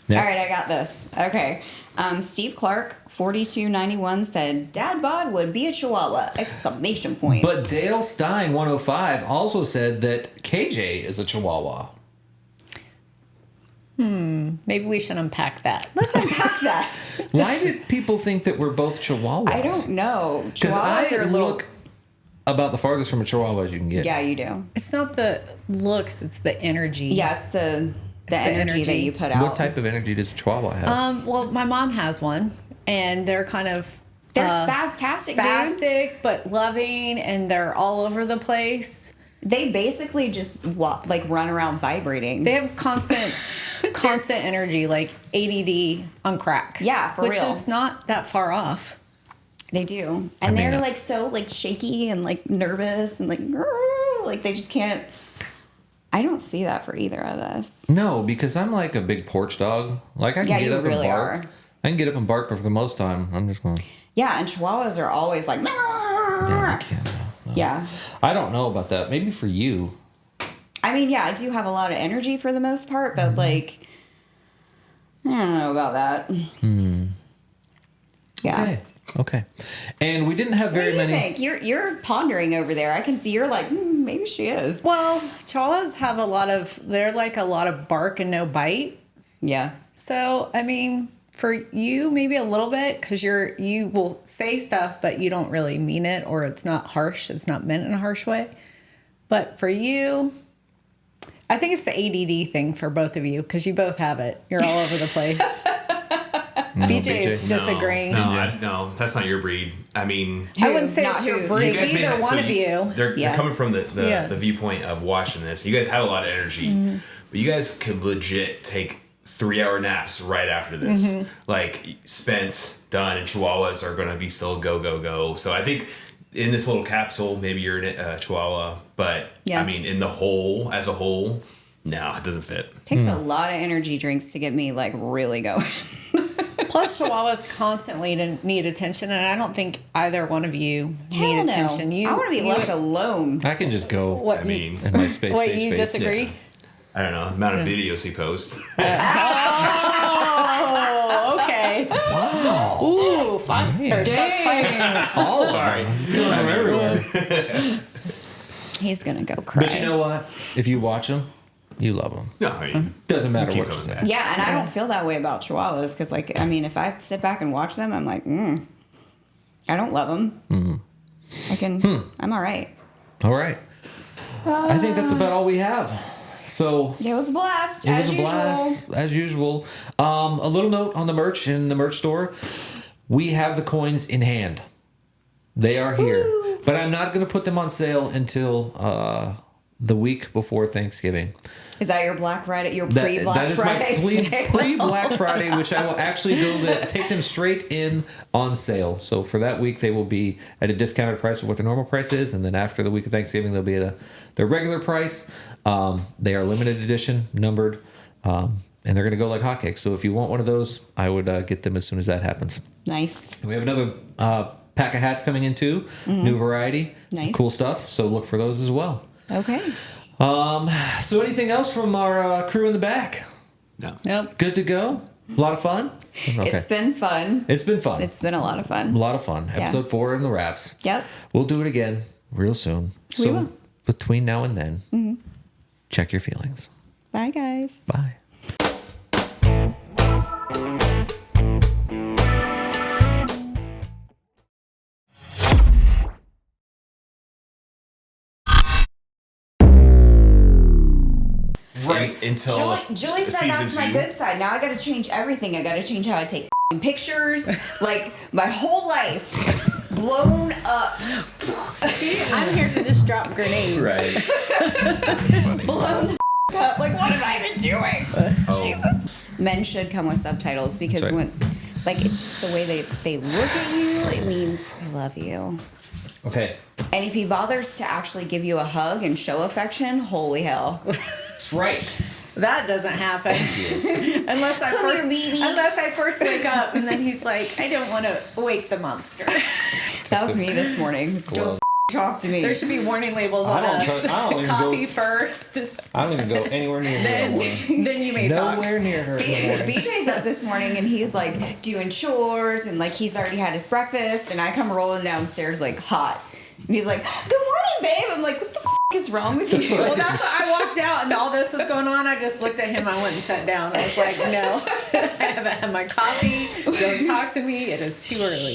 Next. All right, I got this. Okay. Steve Clark, 4291, said, Dad bod would be a Chihuahua! Exclamation point. But Dale Stein, 105, also said that KJ is a Chihuahua. Maybe we should unpack that. Let's unpack that. Why did people think that we're both Chihuahuas? I don't know. Because Chihuahuas I are little. look about the farthest from a Chihuahua as you can get. Yeah, you do. It's not the looks, it's the energy. Yeah, it's the energy that you put out. What type of energy does a Chihuahua have? Well, my mom has one, and they're kind of They're spastic, dude. spastic, but loving, and they're all over the place. They basically just run around vibrating. They have constant energy, like ADD on crack. Yeah, for which real. is not that far off. They do. And they're like so like shaky and like nervous and like they just can't. I don't see that for either of us. No, because I'm like a big porch dog. Like I can get up and bark. I can get up and bark, but for the most time, I'm just going. Yeah, and Chihuahuas are always like. Yeah, I can't. No. Yeah. I don't know about that. Maybe for you. I mean, yeah, I do have a lot of energy for the most part, but like, I don't know about that. Yeah. Okay. And we didn't have very What do you many. think? You're pondering over there. I can see you're like, maybe she is. Well, Chihuahuas have they're like a lot of bark and no bite. Yeah. So, I mean, for you, maybe a little bit, because you will say stuff, but you don't really mean it, or it's not harsh. It's not meant in a harsh way. But for you, I think it's the ADD thing for both of you, because you both have it. You're all over the place. BJ is disagreeing. No, that's not your breed. I mean, I wouldn't say Not it's your whose. breed. It's either one of you. They're coming from the viewpoint of watching this. You guys had a lot of energy, but you guys could legit take 3-hour naps right after this. Like spent, done, and Chihuahuas are going to be still go. So I think in this little capsule, maybe you're a Chihuahua, but I mean, in the whole, as a whole, no, it doesn't fit. Takes a lot of energy drinks to get me like really going. Plus, Chihuahuas constantly need attention, and I don't think either one of you need Hell no. attention. I want to be left alone. I can just go. What, I mean, in my space. Wait, safe you space. disagree? Yeah. I don't know the amount of videos he posts. Oh, okay. Wow. Ooh, fine. Dang. All Sorry, it's going from everywhere. He's gonna go cry. But you know what? If you watch them, you love them. No, I mean, Doesn't matter keep what you coming say. back. Yeah, and I don't feel that way about Chihuahuas because, like, I mean, if I sit back and watch them, I'm like, I don't love them. I can. I'm all right. All right. I think that's about all we have. So It was a blast. it was a blast as usual. A little note on the merch in the merch store. We have the coins in hand. They are here, but I'm not going to put them on sale until the week before Thanksgiving. Is that your Black Friday? Your That pre-Black is Friday? my pre-Black Friday, which I will actually take them straight in on sale. So for that week, they will be at a discounted price of what the normal price is, and then after the week of Thanksgiving, they'll be at their regular price. They are limited edition, numbered, and they're going to go like hotcakes. So if you want one of those, I would get them as soon as that happens. Nice. And we have another pack of hats coming in too, new variety, Nice. cool stuff. So look for those as well. Okay. So anything else from our crew in the back? No. Nope. Good to go? A lot of fun? Okay. It's been fun. It's been fun. It's been a lot of a fun. lot of fun. Yeah. Episode 4 in the wraps. Yep. We'll do it again real soon. We will. Between now and then, check your feelings. Bye, guys. Bye. wait until Julie said that's my good side. Now I got to change everything. I got to change how I take pictures. Like my whole life blown up. See, I'm here to just drop grenades. Right. Blown the up. Like, what have I been doing? Jesus. Men should come with subtitles because Sorry. when, like, it's just the way they look at you. It means I love you. Okay. And if he bothers to actually give you a hug and show affection, holy hell. That's right. That doesn't happen unless I first wake up and then he's like, I don't want to wake the monster. That was me this morning. Well, Don't talk to me. There should be warning labels on us. I don't even Coffee go, first. I don't even go anywhere near her. Then you may talk. Nowhere near her. in the morning. BJ's up this morning and he's like doing chores and like he's already had his breakfast and I come rolling downstairs like hot. And he's like, good morning, babe. I'm like, what the is wrong with you? Well, that's what I walked out and all this was going on. I just looked at him. I went and sat down. I was like, no, I haven't had my coffee. Don't talk to me. It is too early.